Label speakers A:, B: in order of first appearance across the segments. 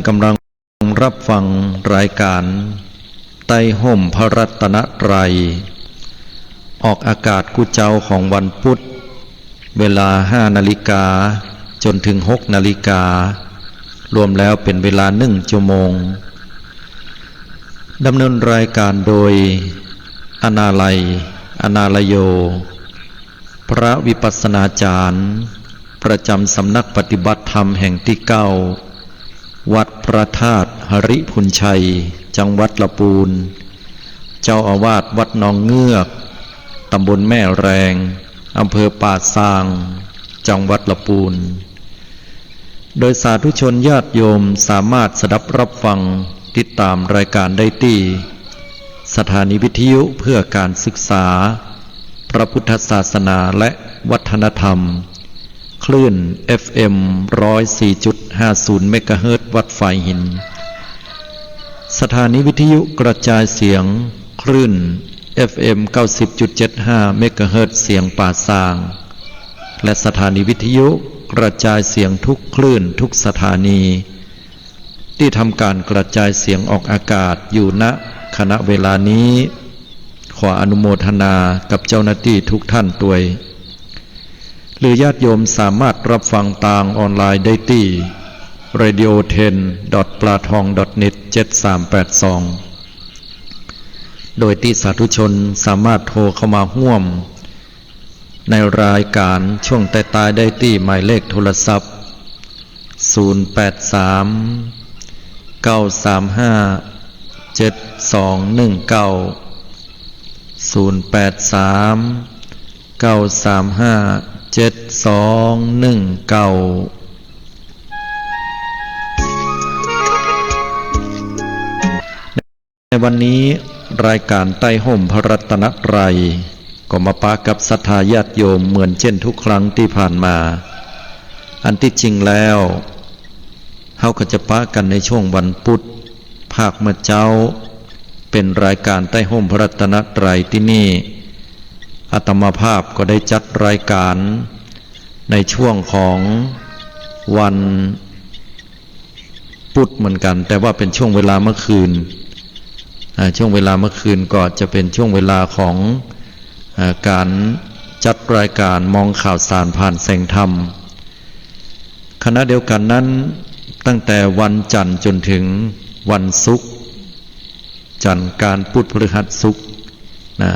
A: กำลังรับฟังรายการใต้ห่มพระรัตนตรัยออกอากาศกุเจ้าของวันพุธเวลา 5 นาฬิกาจนถึง 6 นาฬิการวมแล้วเป็นเวลา1 ชั่วโมงดำเนินรายการโดยอนาลัยโยพระวิปัสสนาจารย์ประจำสำนักปฏิบัติธรรมแห่งที่ 9วัดพระธาตุหริพุนชัยจังหวัดลำพูนเจ้าอาวาสวัดหนองเงือกตำบลแม่แรงอำเภอป่าซางจังหวัดลำพูนโดยสาธุชนญาติโยมสามารถสดับรับฟังติดตามรายการได้ที่สถานีวิทยุเพื่อการศึกษาพระพุทธศาสนาและวัฒนธรรมคลื่น FM 104.50 เมกะเฮิรตซ์วัดไฟหินสถานีวิทยุกระจายเสียงคลื่น FM 90.75 เมกะเฮิรตซ์เสียงป่าซางและสถานีวิทยุกระจายเสียงทุกคลื่นทุกสถานีที่ทำการกระจายเสียงออกอากาศอยู่ณขณะเวลานี้ขออนุโมทนากับเจ้าหน้าที่ทุกท่านด้วยหรือญาติโยมสามารถรับฟังทางออนไลน์ได้ที่ radio10.platong.net 7382 โดยที่สาธุชนสามารถโทรเข้ามาร่วมในรายการช่วงใต้ๆได้ที่หมายเลขโทรศัพท์083 935 7219 083 935 7219ในวันนี้รายการใต้ห่มพระรัตนตรัยก็มาปะกับศรัทธาญาติโยมเหมือนเช่นทุกครั้งที่ผ่านมาอันที่จริงแล้วเฮาก็จะปะกันในช่วงวันพุธภาคเมื่อเจ้าเป็นรายการใต้ห่มพระรัตนตรัยที่นี่อาตมาภาพก็ได้จัดรายการในช่วงของวันพุธเหมือนกันแต่ว่าเป็นช่วงเวลาเมื่อคืนช่วงเวลาเมื่อคืนก็จะเป็นช่วงเวลาของการจัดรายการมองข่าวสารผ่านแสงธรรมขณะเดียวกันนั้นตั้งแต่วันจันทร์จนถึงวันศุกร์จันทร์การพุธพฤหัสศุกร์นะ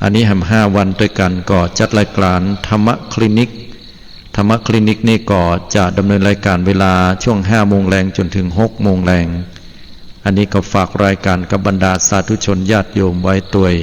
A: อันนี้5 วันด้วยกันก็จัดรายการธรรมคลินิกนี่ก็จะดำเนินรายการเวลาช่วง 5 โมงแรงจนถึง 6 โมงแรงอันนี้ก็ฝากรายการกับบรรดาสาธุชนญาติโยมไว้ด้วย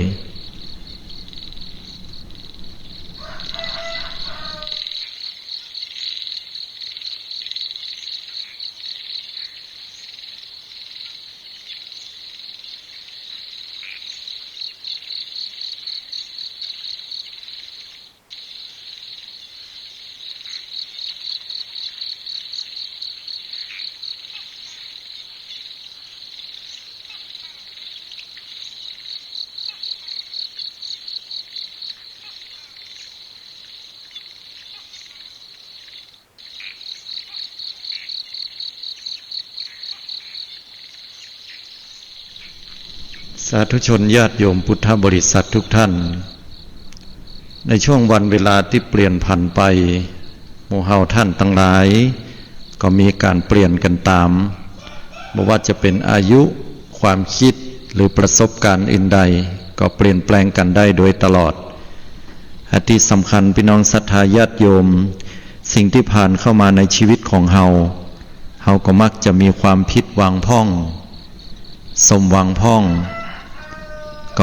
A: สาธุชนญาติโยมพุทธบริษัททุกท่านในช่วงวันเวลาที่เปลี่ยนผันไปหมู่เฮาท่านทั้งหลายก็มีการเปลี่ยนกันตามไม่ว่าจะเป็นอายุความคิดหรือประสบการณ์อื่นใดก็เปลี่ยนแปลงกันได้โดยตลอดที่สำคัญพี่น้องศรัทธาญาติโยมสิ่งที่ผ่านเข้ามาในชีวิตของเฮาก็มักจะมีความผิดหวังพ่องสมหวังพ่อง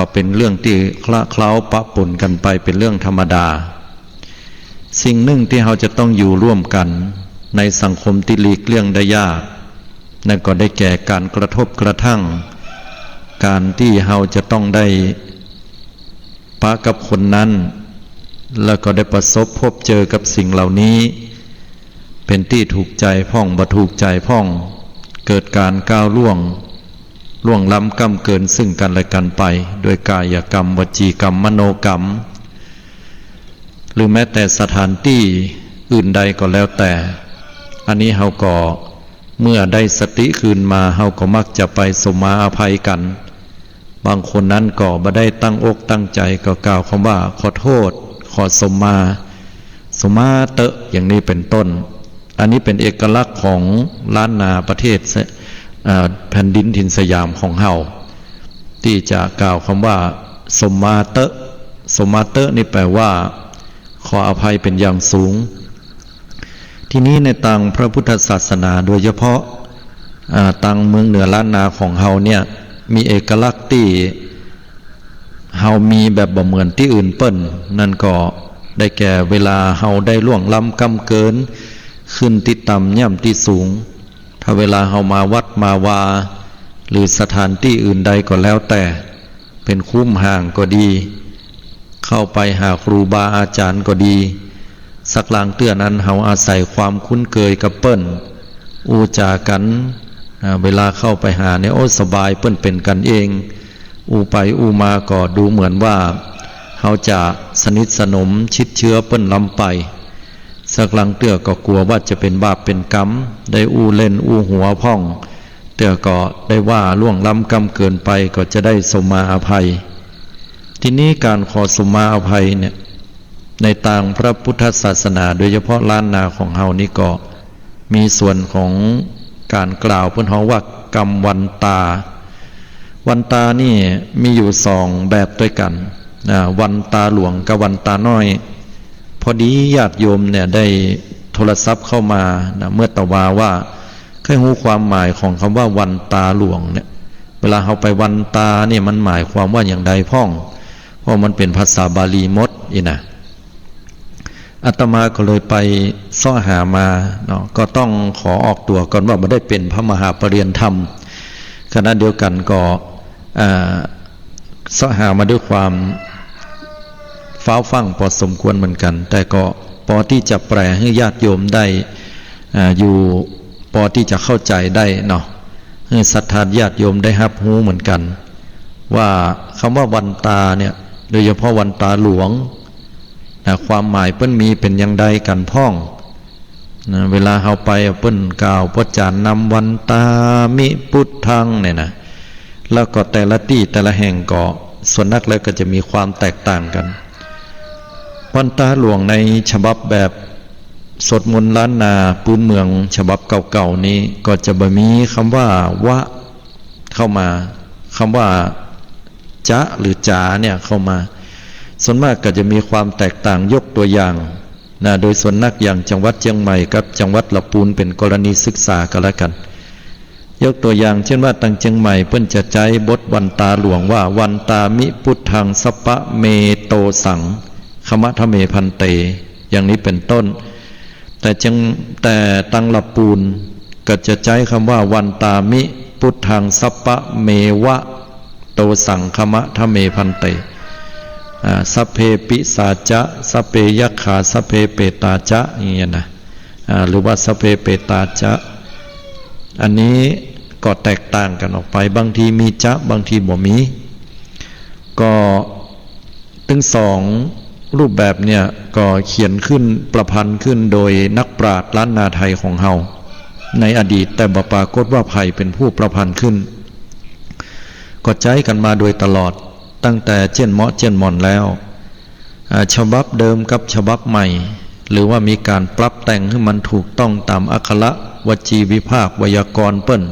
A: ก็เป็นเรื่องที่คละเคล้าปะปนกันไปเป็นเรื่องธรรมดาสิ่งหนึ่งที่เราจะต้องอยู่ร่วมกันในสังคมที่หลีกเลี่ยงได้ยากนั่นก็ได้แก่การกระทบกระทั่งการที่เราจะต้องได้ปะกับคนนั้นแล้วก็ได้ประสบพบเจอกับสิ่งเหล่านี้เป็นที่ถูกใจพ่องบ่ถูกใจพ่องเกิดการก้าวล่วงล้ำก้ำเกินซึ่งกันและกันไปโดยกายกรรมวจีกรรมมโนกรรมหรือแม้แต่สถานที่อื่นใดก็แล้วแต่อันนี้เราก็ เมื่อได้สติคืนมาเฮาก็มักจะไปสมมาอภัยกันบางคนนั้นก็บ่ได้ตั้งอกตั้งใจก็กล่าวคำว่าขอโทษขอสมมาเตอะอย่างนี้เป็นต้นอันนี้เป็นเอกลักษณ์ของล้านนาประเทศแผ่นดินถิ่นสยามของเฮาที่จะกล่าวคำว่าสมมาเตอะนี่แปลว่าขออภัยเป็นอย่างสูงที่นี้ในต่างพระพุทธศาสนาโดยเฉพาะต่างเมืองเหนือล้านนาของเฮาเนี่ยมีเอกลักษณ์ที่เฮามีแบบบ่เหมือนที่อื่นเปิ้นนั่นก็ได้แก่เวลาเฮาได้ล่วงล้ำกำเกินขึ้นที่ต่ำย่ำที่สูงถ้าเวลาเฮามาวัดมาวาหรือสถานที่อื่นใดก็แล้วแต่เป็นคุ้มห่างก็ดีเข้าไปหาครูบาอาจารย์ก็ดีสักลางเตื้อนั้นเฮาอาศัยความคุ้นเคยกับเปิ้นอูจากันเวลาเข้าไปหาเนี่ยโอ้สบายเปิ้นเป็นกันเองอูไปอูมาก็ดูเหมือนว่าเฮาจะสนิทสนมชิดเชื้อเปิ้นล้ำไปสักลางเตื้อก็กลัวว่าจะเป็นบาปเป็นกรรมได้อูเล่นอูหัวพ่องเตื้อก็ได้ว่าล่วงล้ำกรรมเกินไปก็จะได้สมมาอภัยทีนี้การขอสมมาอภัยเนี่ยในต่างพระพุทธศาสนาโดยเฉพาะล้านนาของเฮานี่ก็มีส่วนของการกล่าวเพิ่นเฮาว่ากรรมวันตานี่มีอยู่สองแบบด้วยกันวันตาหลวงกับวันตาน้อยพอดีญาติโยมเนี่ยได้โทรศัพท์เข้ามาเมื่อตะว่าเคยรู้ความหมายของคำว่าวันตาหลวงเนี่ยเวลาเฮาไปวันตาเนี่ยมันหมายความว่าอย่างใดพ่องเพราะมันเป็นภาษาบาลีหมดอีนะอาตมาก็เลยไปซ้อหามาเนาะก็ต้องขอออกตัวก่อนว่าไม่ได้เป็นพระมหาปริญญาธรรมขณะเดียวกันก็ซ้อหามาด้วยความฟ้าวฟั่งพอสมควรเหมือนกันแต่ก็พอที่จะแปลให้ญาติโยมได้อยู่พอที่จะเข้าใจได้เนาะให้ศรัทธาญาติโยมได้รับรู้เหมือนกันว่าคำว่าวันตาเนี่ยโดยเฉพาะวันตาหลวงความหมายเปิ้นมีเป็นอย่างใดกันพ่องเวลาเฮาไปเปิ้นกล่าวพระจานนำวันตามิพุทธังเนี่ยนะแล้วก็แต่ละที่แต่ละแห่งก็ส่วนนักแล้วก็จะมีความแตกต่างกันวันตาหลวงในฉบับแบบสวดมนต์ล้านนาพื้นเมืองฉบับเก่าๆนี้ก็จะบ่มีคำว่าวะเข้ามาคำว่าจะหรือจ๋าเนี่ยเข้ามาส่วนมากก็จะมีความแตกต่างยกตัวอย่างโดยส่วนนักอย่างจังหวัดเชียงใหม่กับจังหวัดลำพูนเป็นกรณีศึกษากันละกันยกตัวอย่างเช่นว่าตังเชียงใหม่เพิ่นจะใช้บทวันตาหลวงว่าวันตามิพุทธังสัปปะเมโตสังขมะทะเมพันเตอย่างนี้เป็นต้นแต่ตังลำพูนก็จะใช้คำว่าวันตามิพุทธังสัปปะเมวะโตสังขมะทะเมพันเตสัพเพปิสาจะสัพเพยัคขาสัพเพเปตาจะอย่างเงี้ยนะหรือว่าสัพเพเปตาจะอันนี้ก็แตกต่างกันออกไปบางทีมีจะบางทีบ่มีก็ทั้งสองรูปแบบเนี่ยก็เขียนขึ้นประพันธ์ขึ้นโดยนักปราชญ์ล้านนาไทยของเฮาในอดีตแต่บ่ปรากฏว่าไผเป็นผู้ประพันธ์ขึ้นก็ใช้กันมาโดยตลอดตั้งแต่เจนเหมาะเจนหม่อนแล้วฉบับเดิมกับฉบับใหม่หรือว่ามีการปรับแต่งให้มันถูกต้องตามอักขระวจีวิภาคไวยากรณ์เปิ้น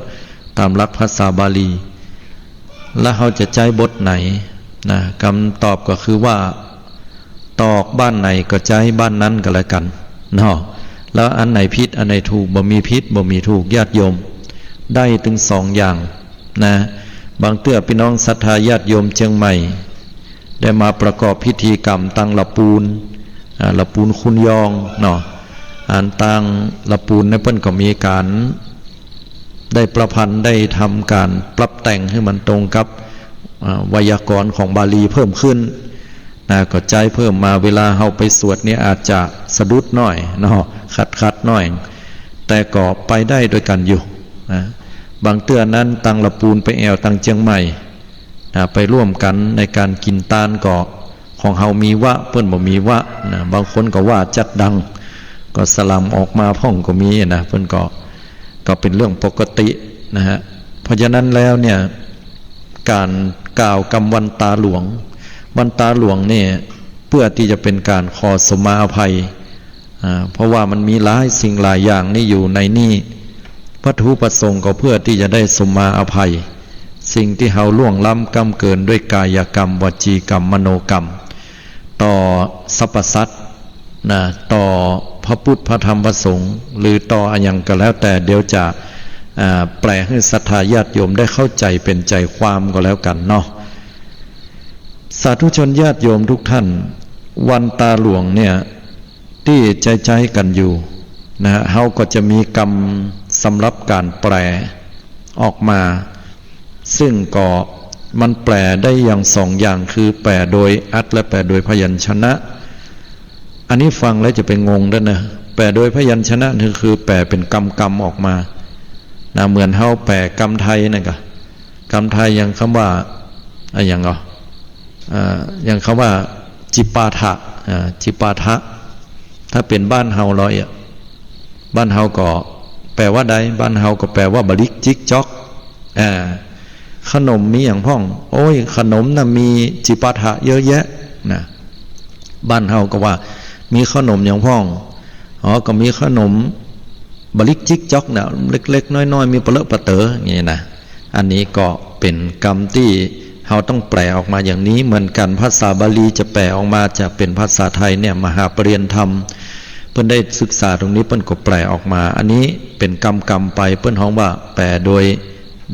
A: ตามหลักภาษาบาลีและเขาจะใช้บทไหนคำตอบก็คือว่าตอกบ้านไหนก็ใช้บ้านนั้นก็แล้วกันเนาะแล้วอันไหนผิดอันไหนถูกบ่มีผิดบ่มีถูกญาติโยมได้ถึงสองอย่างบางเตื้อพี่น้องศรัทธาญาติโยมเชียงใหม่ได้มาประกอบพิธีกรรมตั้งละปูนคุณยองเนาะตั้งละปูนในเพิ่นก็มีการได้ประพันธ์ได้ทำการปรับแต่งให้มันตรงกับไวยากรณ์ของบาลีเพิ่มขึ้นก็ใจเพิ่มมาเวลาเฮาไปสวดเนี่ยอาจจะสะดุดหน่อยเนาะขัดหน่อยแต่ก็ไปได้ด้วยกันอยู่บางเตื้อนั้นตังละปูนไปแอวตังเชียงใหม่ไปร่วมกันในการกินตาลก็ของเฮามีวะเพิ่นบ่มีวะบางคนก็ว่าจัดดังก็สลัมออกมาพ่องก็มีเพิ่นก็ ก็เป็นเรื่องปกตินะฮะเพราะฉะนั้นแล้วเนี่ยการกล่าวกรรมวันตาหลวงวันตาหลวงเนี่ยเพื่อที่จะเป็นการขอสมาอภัยเพราะว่ามันมีหลายสิ่งหลายอย่างนี่อยู่ในนี่วัตถุประสงค์ก็เพื่อที่จะได้สมาอภัยสิ่งที่เฮาล่วงล้ำกรรมเกินด้วยกายกรรมวจีกรรมมโนกรรมต่อสรรพสัตว์นะต่อพระพุทธพระธรรมพระสงฆ์หรือต่ออะไรอย่างก็แล้วแต่เดี๋ยวจะแปลให้ศรัทธาญาติโยมได้เข้าใจเป็นใจความก็แล้วกันเนาะสาธุชนญาติโยมทุกท่านวันตาหลวงเนี่ยที่ใจกันอยู่นะเฮาก็จะมีกรรมสำหรับการแปลออกมาซึ่งก็มันแปลได้อย่างสองอย่างคือแปลโดยอัตและแปลโดยพยัญชนะอันนี้ฟังแล้วจะเป็นงงด้วยนะแปลโดยพยัญชนะคือแปลเป็นกรรมออกมานะเหมือนเฮาแปลกรรมไทยนั่นก็กรรมไทยอย่างคำว่าอย่างอย่างคำว่าจิปาถะจิปาถะถ้าเป็นบ้านเฮาเราบ้านเฮาก็แปลว่าใดบ้านเฮาก็แปลว่าบริกจิกจ๊อกขนมมีอย่างพ่องโอ้ยขนมน่ะมีจิปาถะเยอะแยะนะบ้านเฮาก็ว่ามีขนมอย่างพ่องก็มีขนมบริกจิกจ๊อกเนี่ยเล็กๆน้อยๆมีเปลอะปะเต๋ออย่างนี้นะอันนี้ก็เป็นกรรมที่เราต้องแปลออกมาอย่างนี้เหมือนกันภาษาบาลีจะแปลออกมาจะเป็นภาษาไทยเนี่ยมหาปริญญาธรรมเพิ่นได้ศึกษาตรงนี้เพิ่นก็แปลออกมาอันนี้เป็นกรรมไปเพิ่นฮ้องว่าแปลโ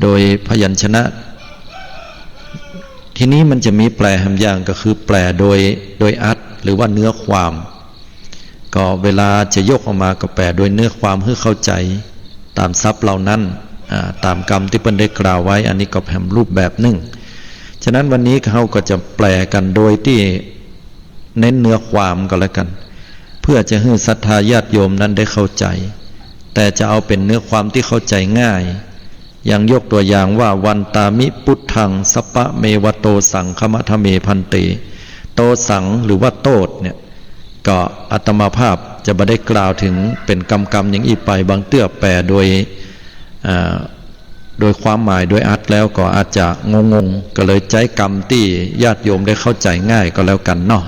A: ดยพยัญชนะทีนี้มันจะมีแปลหำอย่างก็คือแปลโดยอัตหรือว่าเนื้อความก็เวลาจะยกออกมาก็แปลโดยเนื้อความให้เข้าใจตามศัพท์เหล่านั้นตามกรรมที่เพิ่นได้กล่าวไว้อันนี้ก็แผ่นรูปแบบหนึ่งฉะนั้นวันนี้เขาก็จะแปลกันโดยที่เน้นเนื้อความก็แล้วกันเพื่อจะให้ศรัทธาญาติโยมนั้นได้เข้าใจแต่จะเอาเป็นเนื้อความที่เข้าใจง่ายอย่างยกตัวอย่างว่าวันตามิพุทธังสัปปะเมวโตสังคมะทะเมพันติโตสังหรือว่าโตดเนี่ยก็อาตมาภาพจะไม่ได้กล่าวถึงเป็นกรรมอย่างอีกไปบางเตื้อแปลโดยความหมายโดยอัดแล้วก็อาจจะงงก็เลยใจกรรมที่ญาติโยมได้เข้าใจง่ายก็แล้วกันเนาะ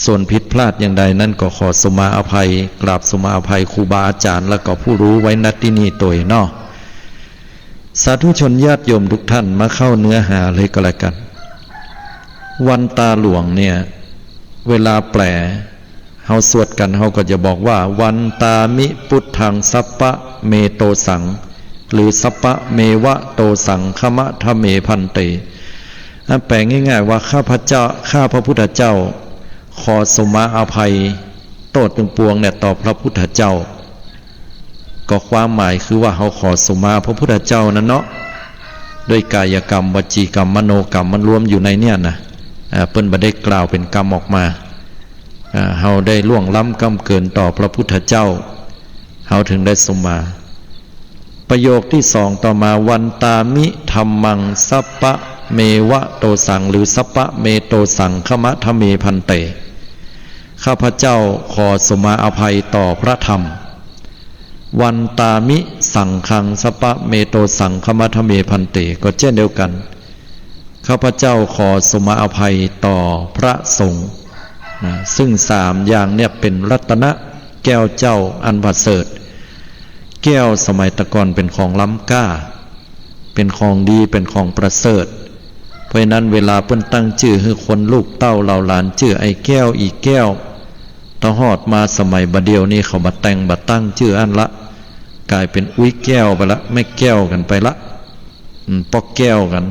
A: ส่วนผิดพลาดอย่างใดนั้นก็ขอสมาอภัยกราบสมาอภัยครูบาอาจารย์และก็ผู้รู้ไว้ณที่นี่ตัวเนาะสาธุชนญาติโยมทุกท่านมาเข้าเนื้อหาเลยก็แล้วกันวันตาหลวงเนี่ยเวลาแปลเฮาสวดกันเฮาก็จะบอกว่าวันตามิพุทธังสัปปะเมโตสังหรือสัปปะเมวะโตสังคมะทะเมพันติแปลง่ายๆว่าข้าพระพุทธเจ้าขอสมาอภัยโทษทั้งปวงเนี่ยต่อพระพุทธเจ้าก็ความหมายคือว่าเขาขอสมาพระพุทธเจ้านั้นเนาะด้วยกายกรรมวจีกรรมมโนกรรมมันรวมอยู่ในเนี่ยนะเปิ้นบ่ได้กล่าวเป็นกรรมออกมาเฮาได้ล่วงล้ำกรรมเกินต่อพระพุทธเจ้าเฮาถึงได้สมาประโยคที่สองต่อมาวันตามิธัมมังสัปปะเมวะโตสังหรือสัปปะเมโตสังคมะทะเมพันเตข้าพเจ้าขอสมาอภัยต่อพระธรรมวันตามิสังฆังสัปปะเมโตสังคมะทะเมพันเตก็เช่นเดียวกันข้าพเจ้าขอสมาอภัยต่อพระสงฆ์ซึ่งสามอย่างเนี่ยเป็นรัตนะแก้วเจ้าอันประเสริฐแก้วสมัยตะก่อนเป็นของล้ำค่าเป็นของดีเป็นของประเสริฐเพราะนั้นเวลาเพิ่นตั้งชื่อให้คนลูกเต้าเหล่าหลานชื่อไอ้แก้วอีแก้วถ้าฮอดมาสมัยบัดเดียวนี้เขามาแต่งมาตั้งชื่ออันละกลายเป็นอุ้ยแก้วไปละไม่แก้วกันไปละปอกแก้วกัน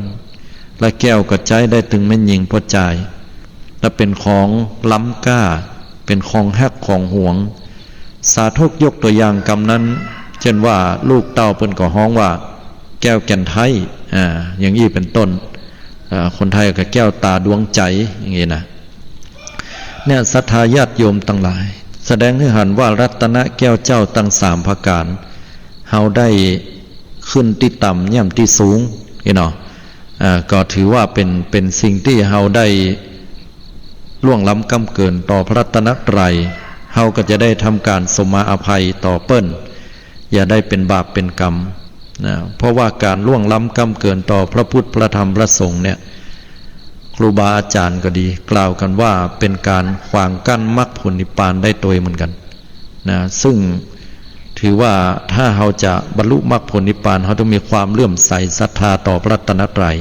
A: และแก้วก็ใจได้ถึงไม่ยิงพอใจและเป็นของล้ำค่าเป็นของฮักของหวงสาธกยกตัวอย่างกรรมนั้นเช่นว่าลูกเต้าเพิ่นก็ฮ้องว่าแก้วแก่นไทยอย่างนี้เป็นต้นคนไทยก็แก้วตาดวงใจอย่างนี้นะเนี่ยศรัทธาญาติโยมตั้งหลายแสดงให้เห็นว่ารัตนะแก้วเจ้าตั้งสามประการเฮาได้ขึ้นที่ต่ำย่ำที่สูงเนาะก็ถือว่าเป็นสิ่งที่เฮาได้ล่วงล้ำกำเกินต่อพระรัตนตรัยเฮาก็จะได้ทำการสมาอภัยต่อเปิ้น อย่าได้เป็นบาปเป็นกรรมนะเพราะว่าการล่วงล้ำก้ำเกินต่อพระพุทธพระธรรมพระสงฆ์เนี่ยครูบาอาจารย์ก็ดีกล่าวกันว่าเป็นการขวางกั้นมรรคผลนิพพานได้ตัวเหมือนกันนะซึ่งถือว่าถ้าเราจะบรรลุมรรคผลนิพพานเราต้องมีความเลื่อมใสศรัทธาต่อพระรัตนตรัย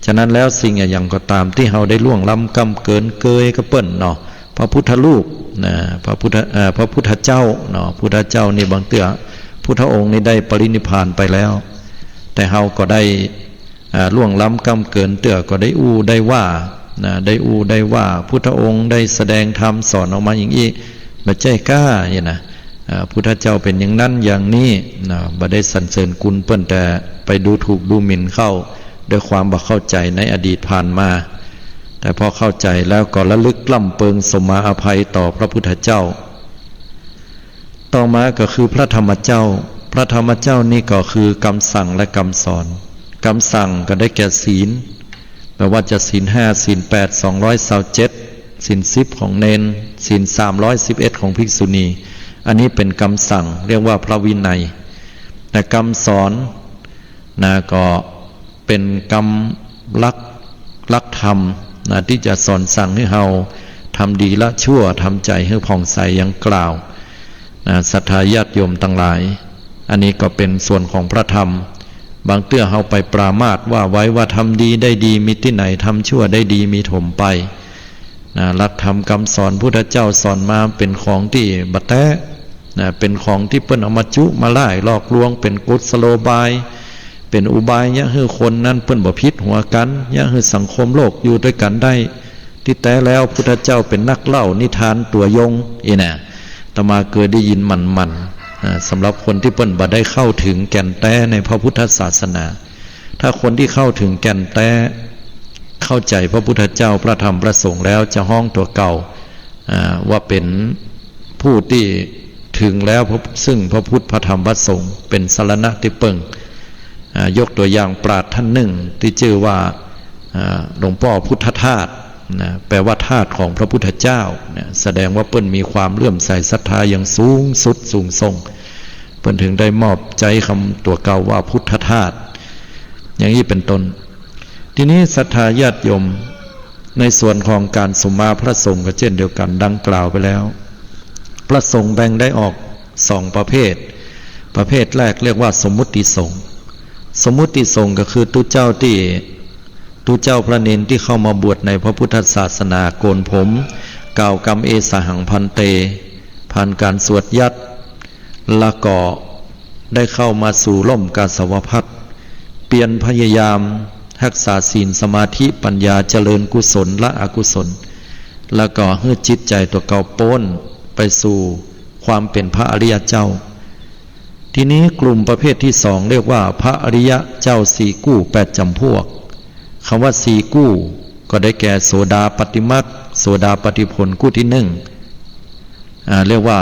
A: ฉะนั้นแล้วสิ่งอย่างก็ตามที่เราได้ล่วงล้ำก้ำเกินเกยก็เปิ้นเนาะพระพุทธรูปนะพระพุทธเจ้าเนาะพุทธเจ้านี่บางเตื้อพุทธองค์นี่ได้ปรินิพพานไปแล้วแต่เราก็ได้ล่วงล้ำก้ำเกินเตื้อก็ได้ได้ว่านะได้ว่าพุทธองค์ได้แสดงธรรมสอนออกมาอย่างนี้บ่ใจกล้าเนี่ยนะพุทธเจ้าเป็นอย่างนั้นอย่างนี้นะบ่ได้สรรเสริญคุณเปิ้นแต่ไปดูถูกดูหมิ่นเข้าด้วยความบ่เข้าใจในอดีตผ่านมาแต่พอเข้าใจแล้วก็ระลึกล่ำเปิงสมมาอภัยต่อพระพุทธเจ้าต่อมาก็คือพระธรรมเจ้าพระธรรมเจ้านี่ก็คือคำสั่งและคำสอนคำสั่งก็ได้แก่ศีลแปลว่าจะศีล5ศีล8 227ศีล10ของเณรศีล311ของภิกษุณีอันนี้เป็นคำสั่งเรียกว่าพระวินัยแต่คำสอนนะก็เป็นคำลักธรรมนะที่จะสอนสั่งให้เราทำดีละชั่วทำใจให้ผ่องใสอย่างกล่าวนะศรัทธาญาติโยมทั้งหลายอันนี้ก็เป็นส่วนของพระธรรมบางเตื้อเราไปปรามาสว่าไว้ว่าทำดีได้ดีมีที่ไหนทำชั่วได้ดีมีถมไปนะหลักธรรมคำสอนพุทธเจ้าสอนมาเป็นของที่บัดแท้นะเป็นของที่เปิ้นเอามาจุมาไล่หลอกลวงเป็นกุศโลบายเป็นอุบายเนี่ยคือคนนั้นเปิ้นบ่ผิดหัวกันเนี่ยคือสังคมโลกอยู่ด้วยกันได้ที่แต่แล้วพุทธเจ้าเป็นนักเล่านิทานตัวยงอีน่ะตมาเคยได้ยินมันสำหรับคนที่เปิ้นบ่ได้เข้าถึงแก่นแท้ในพระพุทธศาสนาถ้าคนที่เข้าถึงแก่นแท้เข้าใจพระพุทธเจ้าพระธรรมพระสงฆ์แล้วจะห้องตัวเก่าว่าเป็นผู้ที่ถึงแล้วซึ่งพระพุทธพระธรรมพระสงฆ์เป็นสรณะที่เปิงยกตัวอย่างปราชญ์ท่านหนึ่งที่ชื่อว่าหลวงพ่อพุทธทาสนะแปลว่าทาสของพระพุทธเจ้านะแสดงว่าเปิ้นมีความเลื่อมใสศรัทธาอย่างสูงสุดสูงส่งเปิ้นถึงได้มอบใจคำตัวเก่าว่าพุทธทาสอย่างนี้เป็นต้นทีนี้ศรัทธาญาติโยมในส่วนของการสมมาพระสงฆ์ก็เช่นเดียวกันดังกล่าวไปแล้วพระสงฆ์แบ่งได้ออก2ประเภทแรกเรียกว่าสมมุติสงฆ์สมมุติสงฆ์ก็คือตุเจ้าพระเนนที่เข้ามาบวชในพระพุทธศาสนาโกนผมกล่าวกรรมเอสหังพันเตผ่านการสวดยัดละก่อได้เข้ามาสู่ร่มกาสาวพัสเปลี่ยนพยายามรักษาศีลสมาธิปัญญาเจริญกุศลละอกุศลแล้วก็ให้จิตใจตัวเก่าโป้นไปสู่ความเป็นพระอริยเจ้าทีนี้กลุ่มประเภทที่2เรียกว่าพระอริยเจ้า4กู้8จำพวกคำว่า4กู้ก็ได้แก่โสดาปฏิมักโสดาปฏิผลกู้ที่1เรียกว่า